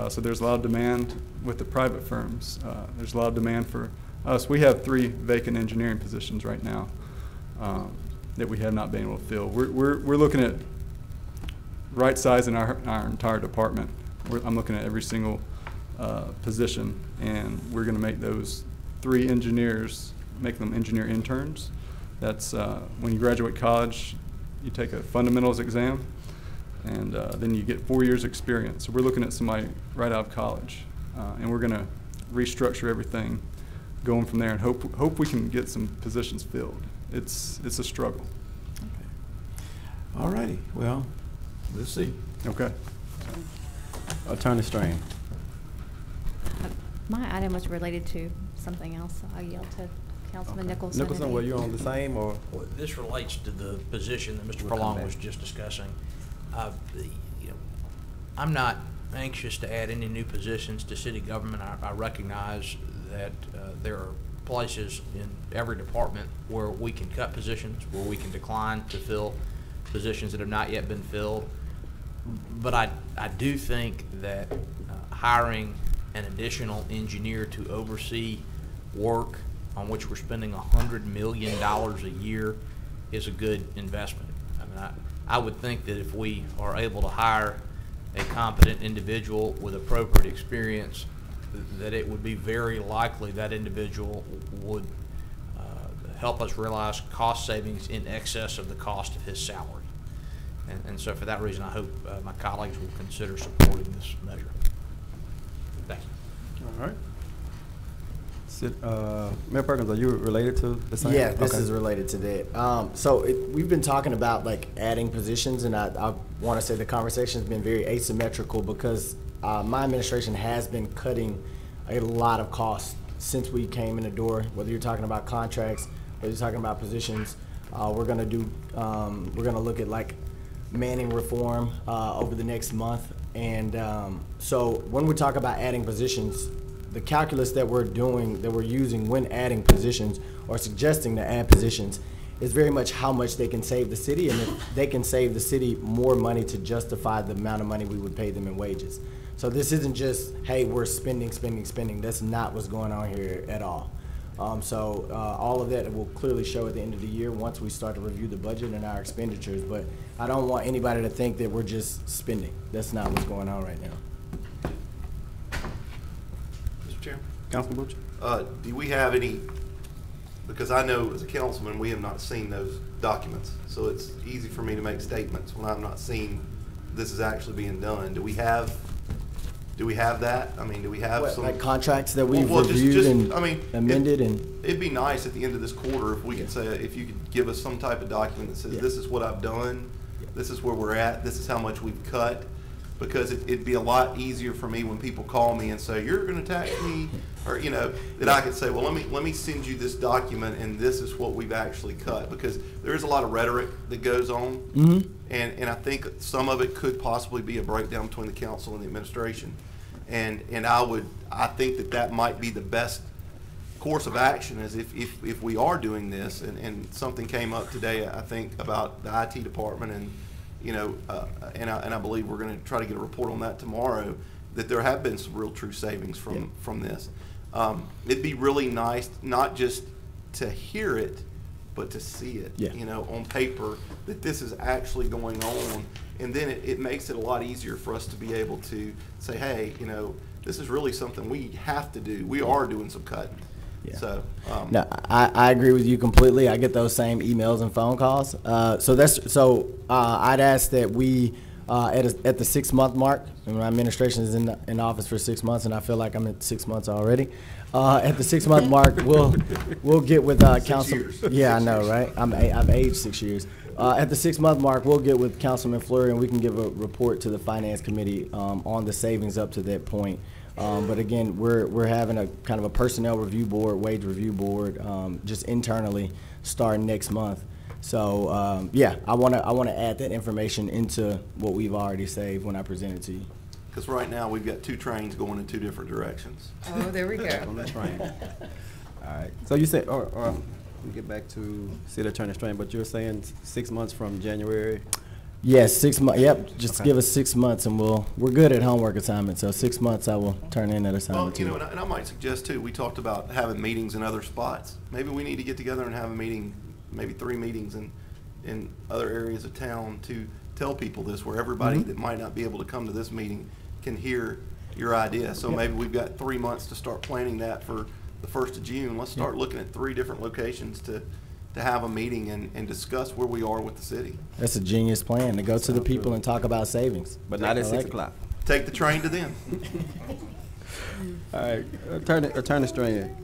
So there's a lot of demand with the private firms. There's a lot of demand for us. We have 3 vacant engineering positions right now that we have not been able to fill. We're looking at right sizing our entire department. I'm looking at every single position, and we're going to make those 3 engineers, make them engineer interns. That's when you graduate college, you take a fundamentals exam, and then you get 4 years experience. So we're looking at somebody right out of college, and we're going to restructure everything going from there, and hope we can get some positions filled. It's a struggle. Okay. All righty. Well, let's see. Okay. Attorney Strain. My item was related to something else. I'll yield to Councilman Nicholson. Nicholson, were you on the same or? Well, this relates to the position that Mr. Furlong was just discussing. I'm not anxious to add any new positions to city government. I recognize that there are places in every department where we can cut positions, where we can decline to fill positions that have not yet been filled. But I do think that hiring an additional engineer to oversee work on which we're spending $100 million a year is a good investment. I mean, I would think that if we are able to hire a competent individual with appropriate experience, that it would be very likely that individual would help us realize cost savings in excess of the cost of his salary. And so for that reason, I hope my colleagues will consider supporting this measure. Thank you. All right. Mayor Perkins, are you related to the same? Yeah, this is related to that. We've been talking about like adding positions, and I want to say the conversation has been very asymmetrical because my administration has been cutting a lot of costs since we came in the door. Whether you're talking about contracts, whether you're talking about positions, we're gonna look at like manning reform over the next month. And so when we talk about adding positions, the calculus that we're using when adding positions or suggesting to add positions is very much how much they can save the city, and if they can save the city more money to justify the amount of money we would pay them in wages. So this isn't just, hey, we're spending. That's not what's going on here at all. All of that will clearly show at the end of the year once we start to review the budget and our expenditures. But I don't want anybody to think that we're just spending. That's not what's going on right now. Mr. Chairman? Councilman Butcher? Do we have any, because I know as a councilman we have not seen those documents, so it's easy for me to make statements when I've not seen this is actually being done. Do we have Do we have that? I mean, do we have some? Like contracts that we've Well, reviewed and I mean, amended It'd be nice at the end of this quarter if we could say, if you could give us some type of document that says, this is what I've done, this is where we're at, this is how much we've cut. Because it'd be a lot easier for me when people call me and say, you're gonna tax me, or, you know, that I could say, well, let me send you this document and this is what we've actually cut. Because there is a lot of rhetoric that goes on. Mm-hmm. And I think some of it could possibly be a breakdown between the council and the administration. And I think that might be the best course of action, is if we are doing this, and something came up today, I think, about the IT department, and you know, and I believe we're going to try to get a report on that tomorrow, that there have been some real true savings from this. It'd be really nice not just to hear it, but to see it, you know, on paper, that this is actually going on. And then it makes it a lot easier for us to be able to say, hey, you know, this is really something we have to do. We are doing some cutting. Yeah. So no, I agree with you completely. I get those same emails and phone calls. I'd ask that we at the 6 month mark, and my administration is in office for 6 months, and I feel like I'm at 6 months already. At the 6 month mark, we'll get with council. Yeah, I know, right? I've aged 6 years. At the 6 month mark, we'll get with Councilman Fleury, and we can give a report to the Finance Committee on the savings up to that point. But again, we're having a kind of a personnel review board, wage review board, just internally starting next month. So yeah, I want to add that information into what we've already saved when I present it to you. Because right now we've got 2 trains going in 2 different directions. Oh, there we go. On the train. All right. So you said, or we get back to City Attorney's train, but you're saying 6 months from January. Yes, 6 months. Yep, just give us 6 months, and we're good at homework assignments. So 6 months, I will turn in that assignment. Well, you know, and I might suggest too. We talked about having meetings in other spots. Maybe we need to get together and have a meeting, maybe 3 meetings in other areas of town to tell people this, where everybody that might not be able to come to this meeting can hear your idea. So maybe we've got 3 months to start planning that for the 1st of June. Let's start looking at 3 different locations to have a meeting and discuss where we are with the city. That's a genius plan, to go to the people and talk about savings. But not at 6 o'clock. Take the train to them. All right, Attorney Strain.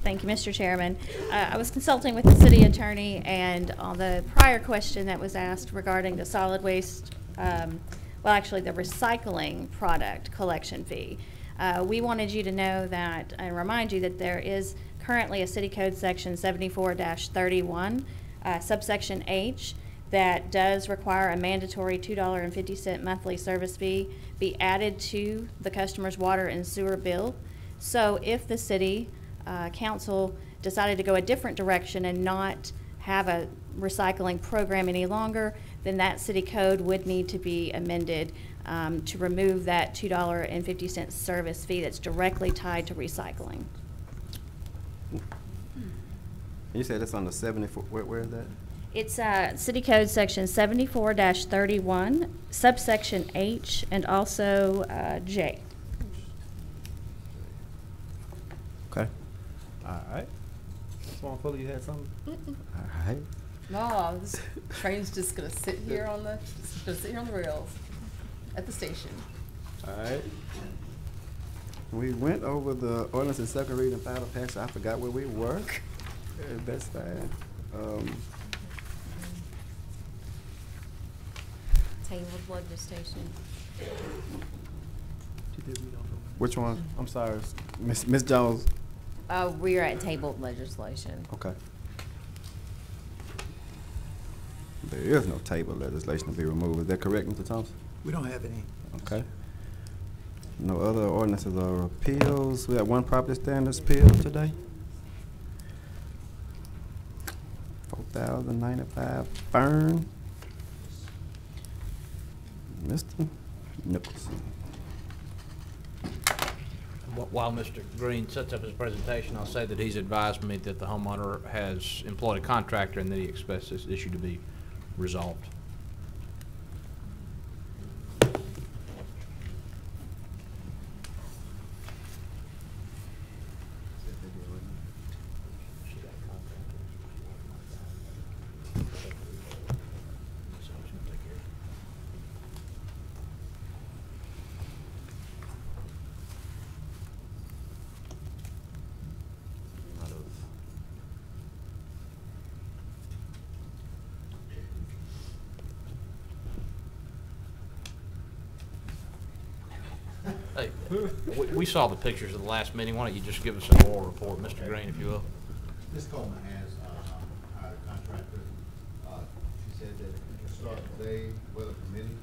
Thank you, Mr. Chairman. I was consulting with the city attorney, and on the prior question that was asked regarding the solid waste, well, actually the recycling product collection fee, we wanted you to know that, and remind you that there is currently a City Code Section 74-31, subsection H, that does require a mandatory $2.50 monthly service fee be added to the customer's water and sewer bill. So if the city council decided to go a different direction and not have a recycling program any longer, then that city code would need to be amended to remove that $2.50 service fee that's directly tied to recycling. You said it's on the 74, where is that? It's City Code Section 74-31, subsection H, and also J. Okay. All right. Councilwoman Fuller, you had something? All right. No, this train's just gonna sit here on the rails at the station. All right. We went over the ordinance in second reading and final passage. I forgot where we were. That's fine. Tabled legislation. Which one? I'm sorry, Miss Jones. We are at tabled legislation. Okay. There is no table legislation to be removed. Is that correct, Mr. Thompson? We don't have any. Okay. No other ordinances or appeals. We have 1 property standards appeal today. 4,095 Fern. Mr. Nicholson. While Mr. Green sets up his presentation, I'll say that he's advised me that the homeowner has employed a contractor and that he expects this issue to be resolved. Hey, we saw the pictures of the last meeting. Why don't you just give us an oral report, Mr. Green, if you will? Ms. Coleman has hired a contractor. She said that it can start today, weather permitting.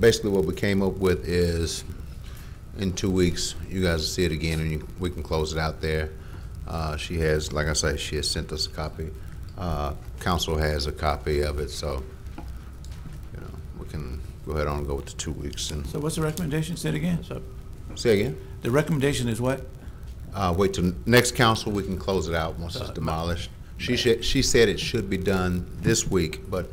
Basically what we came up with is in 2 weeks, you guys will see it again and we can close it out there. She has, like I say, she has sent us a copy. Council has a copy of it, so we can go ahead on and go with the 2 weeks. And So what's the recommendation? Say it again. say again? The recommendation is what? Wait till next council, we can close it out once it's demolished. She said it should be done this week, but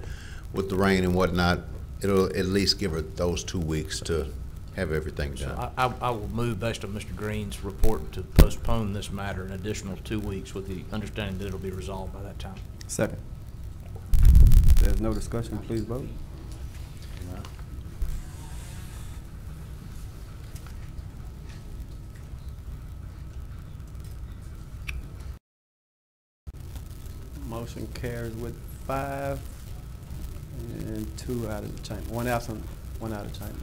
with the rain and whatnot, it'll at least give her those 2 weeks to have everything done. I will move based on Mr. Green's report to postpone this matter an additional 2 weeks with the understanding that it'll be resolved by that time. Second. There's no discussion, please vote. Motion carries with 5 and 2 out of the chamber. 1 absent, 1 out of chamber.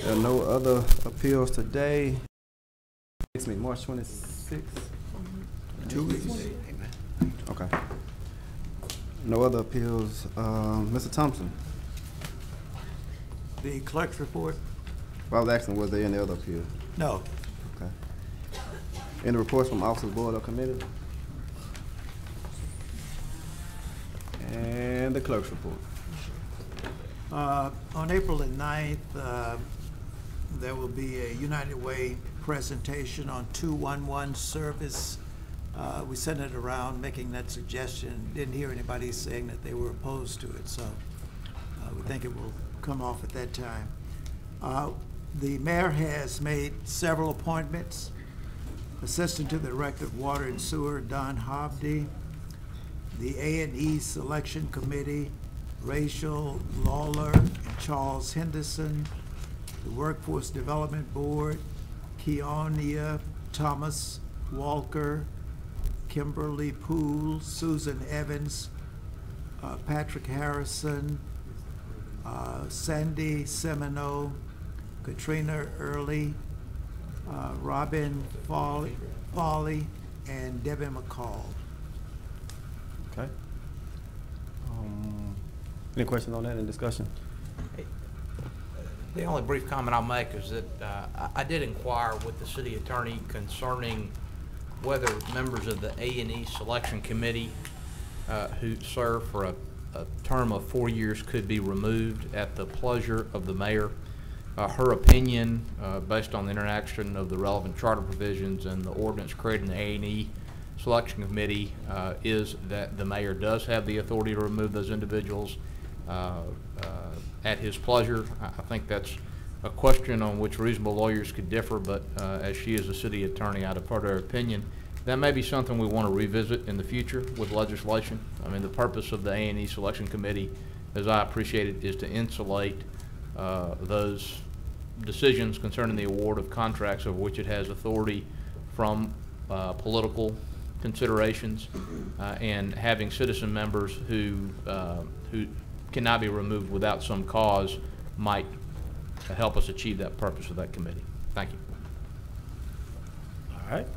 There are no other appeals today. Next meeting, March 26th. 2 weeks. Okay. No other appeals. Mr. Thompson. The clerk's report? I was asking, was there any other appeal? No. Okay. Any reports from officers, board, or committee? And the clerk's report. On April the 9th, there will be a United Way presentation on 211 service. We sent it around making that suggestion. Didn't hear anybody saying that they were opposed to it, so we think it will come off at that time. The mayor has made several appointments. Assistant to the Director of Water and Sewer, Don Hobdy. The A&E Selection Committee, Rachel Lawler and Charles Henderson. The Workforce Development Board, Keonia Thomas Walker, Kimberly Poole, Susan Evans, Patrick Harrison, Sandy Semino, Katrina Early, Robin Foley, and Debbie McCall. Okay. Any questions on that in discussion? The only brief comment I'll make is that I did inquire with the city attorney concerning whether members of the A&E Selection Committee who serve for a term of 4 years could be removed at the pleasure of the mayor. Her opinion, based on the interaction of the relevant charter provisions and the ordinance creating the A&E Selection Committee, is that the mayor does have the authority to remove those individuals at his pleasure. I think that's a question on which reasonable lawyers could differ, but as she is a city attorney, I'd have heard her opinion. That may be something we want to revisit in the future with legislation. I mean, the purpose of the A&E Selection Committee, as I appreciate it, is to insulate those decisions concerning the award of contracts over which it has authority from political considerations, and having citizen members who cannot be removed without some cause might help us achieve that purpose of that committee. Thank you. All right.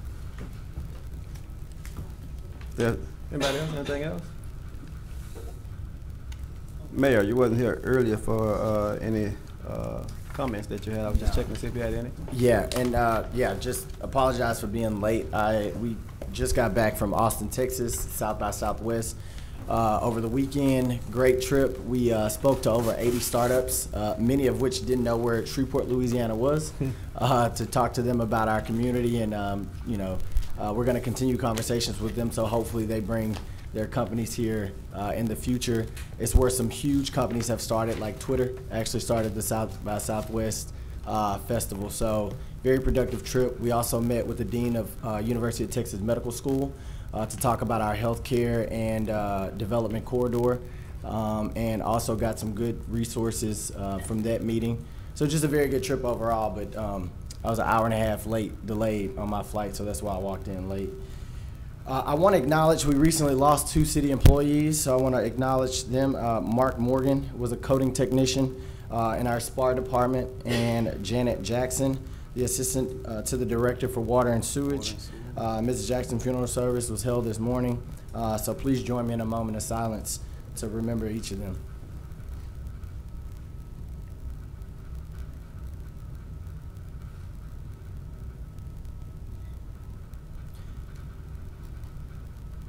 There, anybody else? Anything else? Mayor, you wasn't here earlier for any comments that you had. I was just checking to see if you had any. Yeah, and yeah, just apologize for being late. We just got back from Austin, Texas, South by Southwest. Over the weekend, great trip. We spoke to over 80 startups, many of which didn't know where Shreveport, Louisiana was, to talk to them about our community. And, you know, we're going to continue conversations with them, so hopefully they bring their companies here in the future. It's where some huge companies have started, like Twitter actually started the South by Southwest festival. So very productive trip. We also met with the Dean of University of Texas Medical School to talk about our healthcare and development corridor, and also got some good resources from that meeting. So just a very good trip overall, but I was an hour and a half delayed on my flight, so that's why I walked in late. I want to acknowledge we recently lost 2 city employees, so I want to acknowledge them. Mark Morgan was a coding technician in our SPAR department, and Janet Jackson, the assistant to the director for water and sewage. Mrs. Jackson's funeral service was held this morning, so please join me in a moment of silence to remember each of them.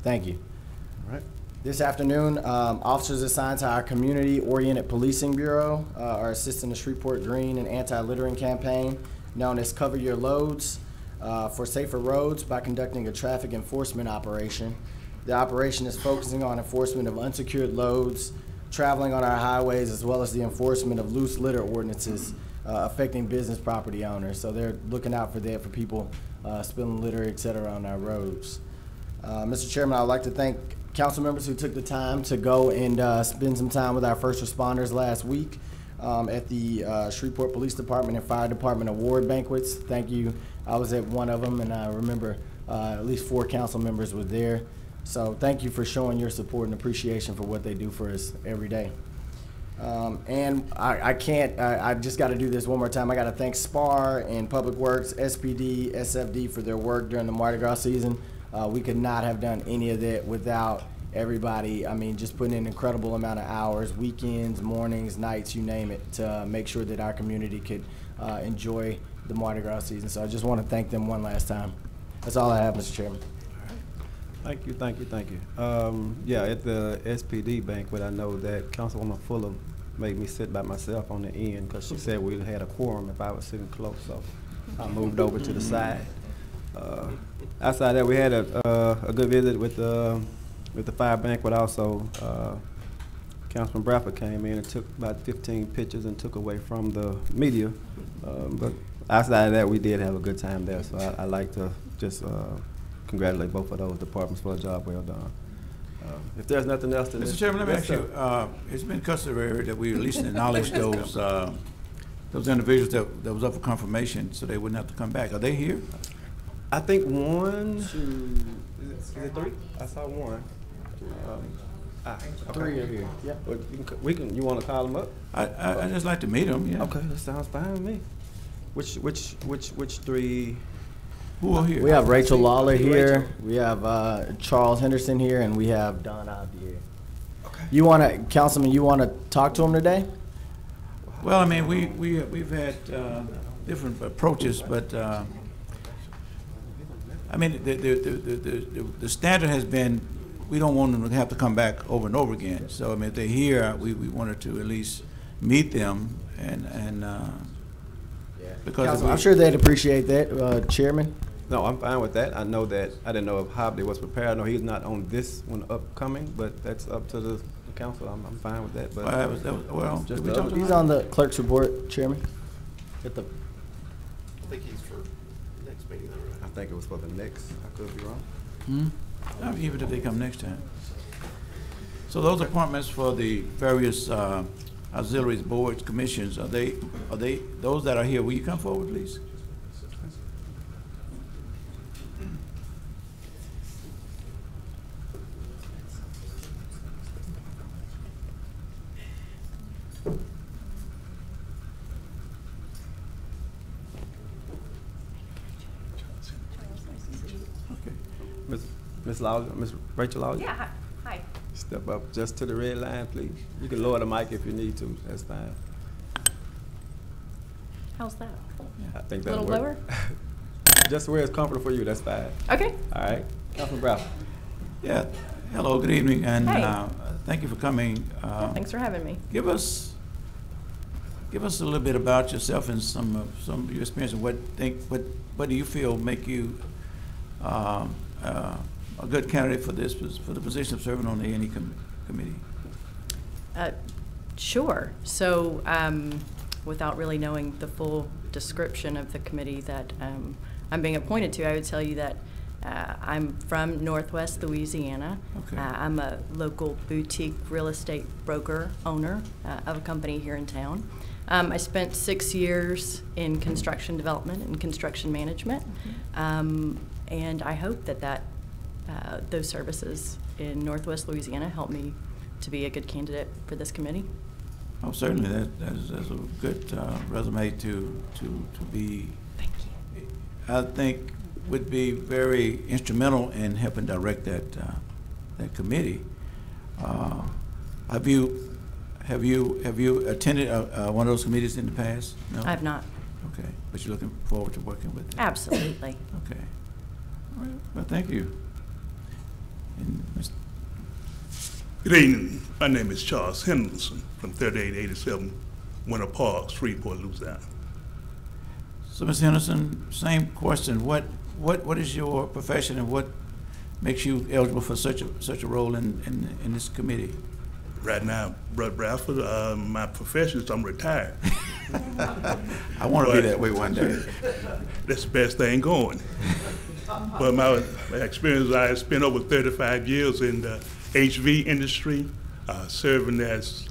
Thank you. All right. This afternoon, officers assigned to our Community-Oriented Policing Bureau are assisting the Shreveport Green and Anti-Littering Campaign, known as Cover Your Loads, for safer roads by conducting a traffic enforcement operation. The operation is focusing on enforcement of unsecured loads, traveling on our highways, as well as the enforcement of loose litter ordinances affecting business property owners. So they're looking out for that for people spilling litter, et cetera, on our roads. Mr. Chairman, I'd like to thank council members who took the time to go and spend some time with our first responders last week at the Shreveport Police Department and Fire Department award banquets. Thank you. I was at one of them, and I remember at least 4 council members were there. So thank you for showing your support and appreciation for what they do for us every day. And I just got to do this one more time. I got to thank SPAR and Public Works, SPD, SFD for their work during the Mardi Gras season. We could not have done any of that without everybody. I mean, just putting in an incredible amount of hours, weekends, mornings, nights, you name it, to make sure that our community could enjoy the Mardi Gras season. So I just want to thank them one last time. That's all I have, Mr. Chairman. Thank you, thank you, thank you. Yeah, at the SPD banquet, I know that Councilwoman Fuller made me sit by myself on the end because she said we had a quorum if I was sitting close, so I moved over to the side. Outside that, we had a good visit with the fire banquet also. Councilman Bradford came in and took about 15 pictures and took away from the media. But outside of that, we did have a good time there, so I like to just congratulate both of those departments for a job well done. If there's nothing else to Mr. Chairman, let me ask you, it's been customary that we at least acknowledge those individuals that was up for confirmation so they wouldn't have to come back. Are they here? I think 1, 2, is it 3? I saw 1. Okay. 3 are here. Yeah. We can. You want to call them up? I just like to meet them. Yeah. Okay, that sounds fine with me. Which 3? Who are here? We have Rachel Lawler here. We have Charles Henderson here, and we have Don Abdi here. Okay. You want to, Councilman? You want to talk to him today? Well, I mean, we've had different approaches, but I mean, the standard has been we don't want them to have to come back over and over again. So I mean, if they're here, we wanted to at least meet them and because I'm sure they'd appreciate that, Chairman. No, I'm fine with that. I know that I didn't know if Hobley was prepared. I know he's not on this one upcoming, but that's up to the council. I'm fine with that. But He's on the clerk's report, Chairman. At the. I think he's for next meeting, though, right? I think it was for the next. I could be wrong. I mean, even if they come next time. So those appointments for the various auxiliaries, boards, commissions, are they those that are here? Will you come forward, please? Miss Lawler, Miss Rachel Lawler. Yeah, hi. Step up just to the red line, please. You can lower the mic if you need to. That's fine. How's that? I think that'll work. lower? Just where it's comfortable for you, that's fine. Okay. All right. Councilman Brown. Yeah. Hello, good evening, and hey. Thank you for coming. Thanks for having me. Give us a little bit about yourself and some of your experience and what do you feel make you a good candidate for the position of serving on the A&E committee? Sure. So without really knowing the full description of the committee that I'm being appointed to, I would tell you that I'm from Northwest Louisiana. Okay. I'm a local boutique real estate broker owner of a company here in town. I spent 6 years in construction development and construction management, and I hope that those services in Northwest Louisiana helped me to be a good candidate for this committee. Oh, certainly, that's a good resume to be. Thank you. I think would be very instrumental in helping direct that committee. Have you attended one of those committees in the past? No? I have not. Okay, but you're looking forward to working with them? Absolutely. Okay. All right. Well, thank you. And Mr. Good evening. My name is Charles Henderson from 3887 Winter Park, Shreveport, Louisiana. So, Ms. Henderson, same question. What is your profession and what makes you eligible for such a role in this committee? Right now, Brother Bradford, my profession is I'm retired. I want to be that way one day. That's the best thing going. But my experience, I spent over 35 years in the HV industry, serving as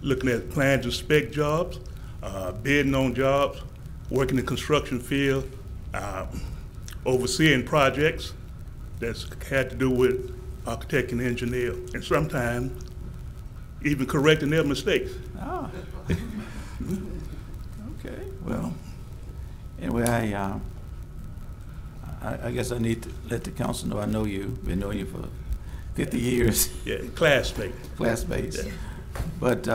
looking at plans and spec jobs, bidding on jobs, working in the construction field, overseeing projects that's had to do with architect and engineer, and sometimes even correcting their mistakes. Ah. Okay. Well, anyway, I guess I need to let the council know I know you. Been knowing you for 50 years. Yeah, classmate. Classmates. Yeah. But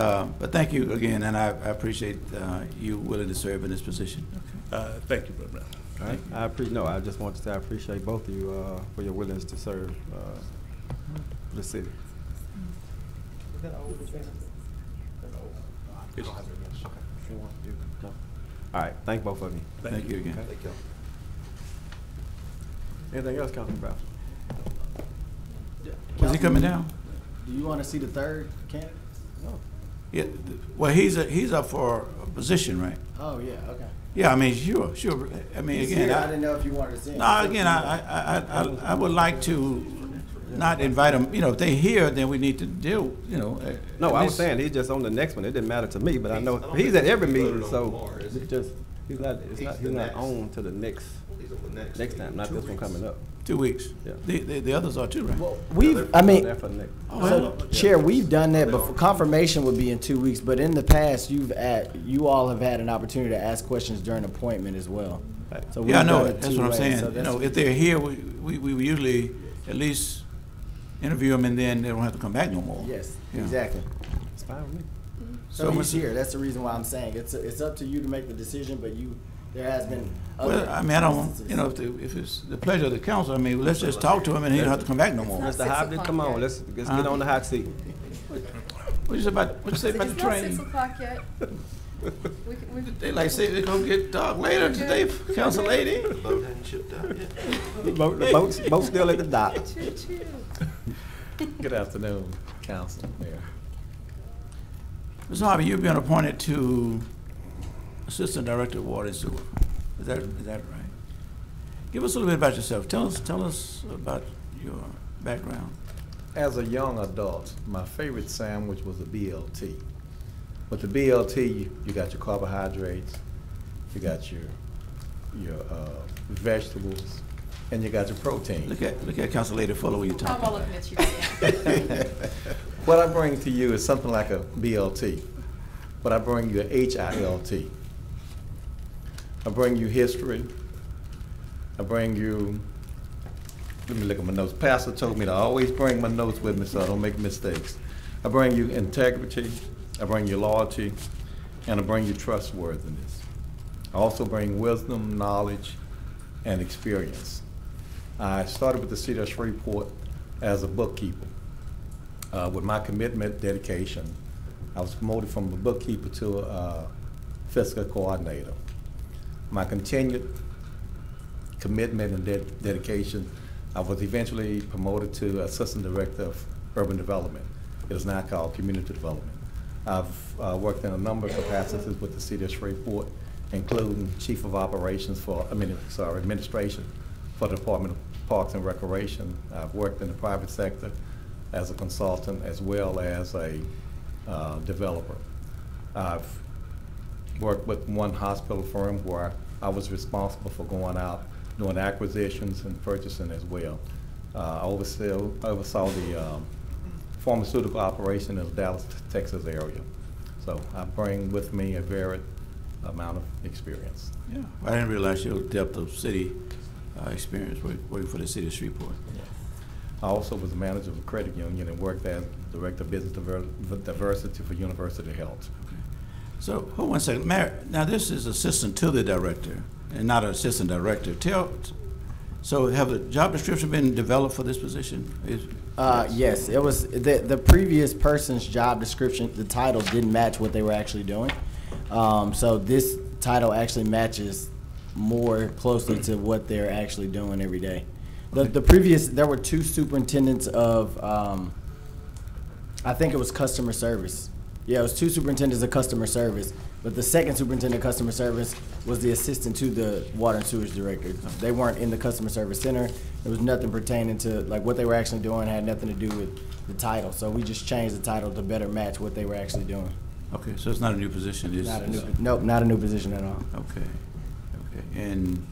thank you again, and I appreciate you willing to serve in this position. Okay. Thank you, Brother. All right. I just want to say I appreciate both of you for your willingness to serve for the city. All right. Thank both of you. Thank you again. Thank you. Anything else, Councilman Brown? Was he coming down? Do you want to see the third candidate? No. Yeah. Well, he's up for a position, right? Oh yeah. Okay. Yeah. I mean, sure. I mean, He's again, here. I didn't know if you wanted to see him. No, again, I would like to not invite them. You know, if they're here, then we need to deal. You know. No, I was saying he's just on the next one. It didn't matter to me, but I know he's at every meeting, so he's not on to the next time. Not this one coming up. 2 weeks. Yeah. The others are too, right? So, Well, Chair, we've done that before. Confirmation would be in 2 weeks, but in the past, you all have had an opportunity to ask questions during appointment as well. So Yeah, I know done it. it That's two what I'm ways. saying. So You know, if they're here, we usually at least interview them, and then they don't have to come back no more. Yes, Yeah. exactly. It's fine with me. So he's here. That's the reason why I'm saying it's up to you to make the decision, but there has been other Well, I mean, I don't, instances. you know, if it's the pleasure of the council, I mean, let's just talk to him, and he don't have to come back no more. Mr. Hobby, come on, let's get on the hot seat. What you say about the train? It's not 6 o'clock yet. They like say they're gonna get dark later today, council lady. The boat hadn't shipped out yet. The boat's still at the dock. Good afternoon, Council, Mayor. Mr. Harvey, you've been appointed to Assistant Director of Water and Sewer. Is that right? Give us a little bit about yourself. Tell us about your background. As a young adult, my favorite sandwich was a BLT. With the BLT, you got your carbohydrates, you got your vegetables, and you got your protein. Look at Council Lady Fuller when you talk. I'm all looking at you right now. What I bring to you is something like a BLT, but I bring you a HILT. I bring you history. I bring you, let me look at my notes. Pastor told me to always bring my notes with me so I don't make mistakes. I bring you integrity, I bring you loyalty, and I bring you trustworthiness. I also bring wisdom, knowledge, and experience. I started with the city of Shreveport as a bookkeeper. With my commitment, dedication, I was promoted from a bookkeeper to a fiscal coordinator. My continued commitment and dedication, I was eventually promoted to Assistant Director of Urban Development. It is now called Community Development. I've worked in a number of capacities with the city of Shreveport, including Chief of Operations Administration for the Department of Parks and Recreation. I've worked in the private sector as a consultant as well as a developer. I've worked with one hospital firm where I was responsible for going out, doing acquisitions and purchasing as well. oversaw the pharmaceutical operation in the Dallas, Texas area. So I bring with me a varied amount of experience. Yeah, I didn't realize your depth of city experience working for the city of Shreveport. Yeah. I also was a manager of a credit union and worked as Director of Business Diversity for University Health. Okay. So, hold one second. Mayor, now this is assistant to the director and not an assistant director. So have the job description been developed for this position? Yes, it was the previous person's job description. The title didn't match what they were actually doing. So this title actually matches more closely to what they're actually doing every day. The previous, there were two superintendents of, I think it was customer service. Yeah, it was two superintendents of customer service, but the second superintendent of customer service was the assistant to the water and sewage director. They weren't in the customer service center. There was nothing pertaining to, like, what they were actually doing had nothing to do with the title. So we just changed the title to better match what they were actually doing. Okay, so it's not a new position? Nope, not a new position at all. Okay, okay. And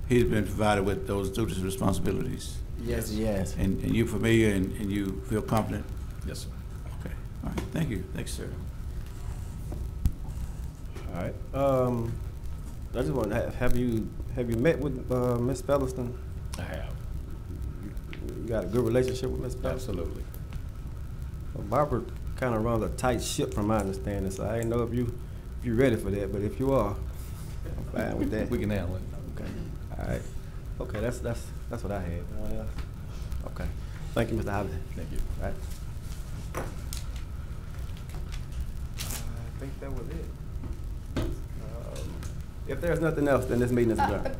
he's been provided with those duties and responsibilities? Yes, he has. And you're familiar and you feel confident? Yes, sir. Okay, all right, thank you. Thanks, sir. All right. I just want to have you met with Ms. Featherston? I have. You got a good relationship with Ms. Featherston? Absolutely. Well, Barbara kind of runs a tight ship from my understanding, so I didn't know if you're ready for that, but if you are, I'm fine with that. We can handle it. Okay. All right. Okay, that's what I had. Okay. Thank you, Mr. Holiday. Thank you. All right. I think that was it. If there's nothing else, then this meeting is adjourned.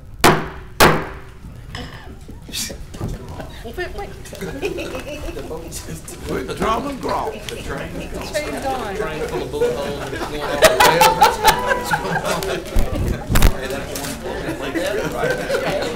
Quick, drum and growl. The train's going. Train full of bullet holes, it's going off the rail. Hey, that's one.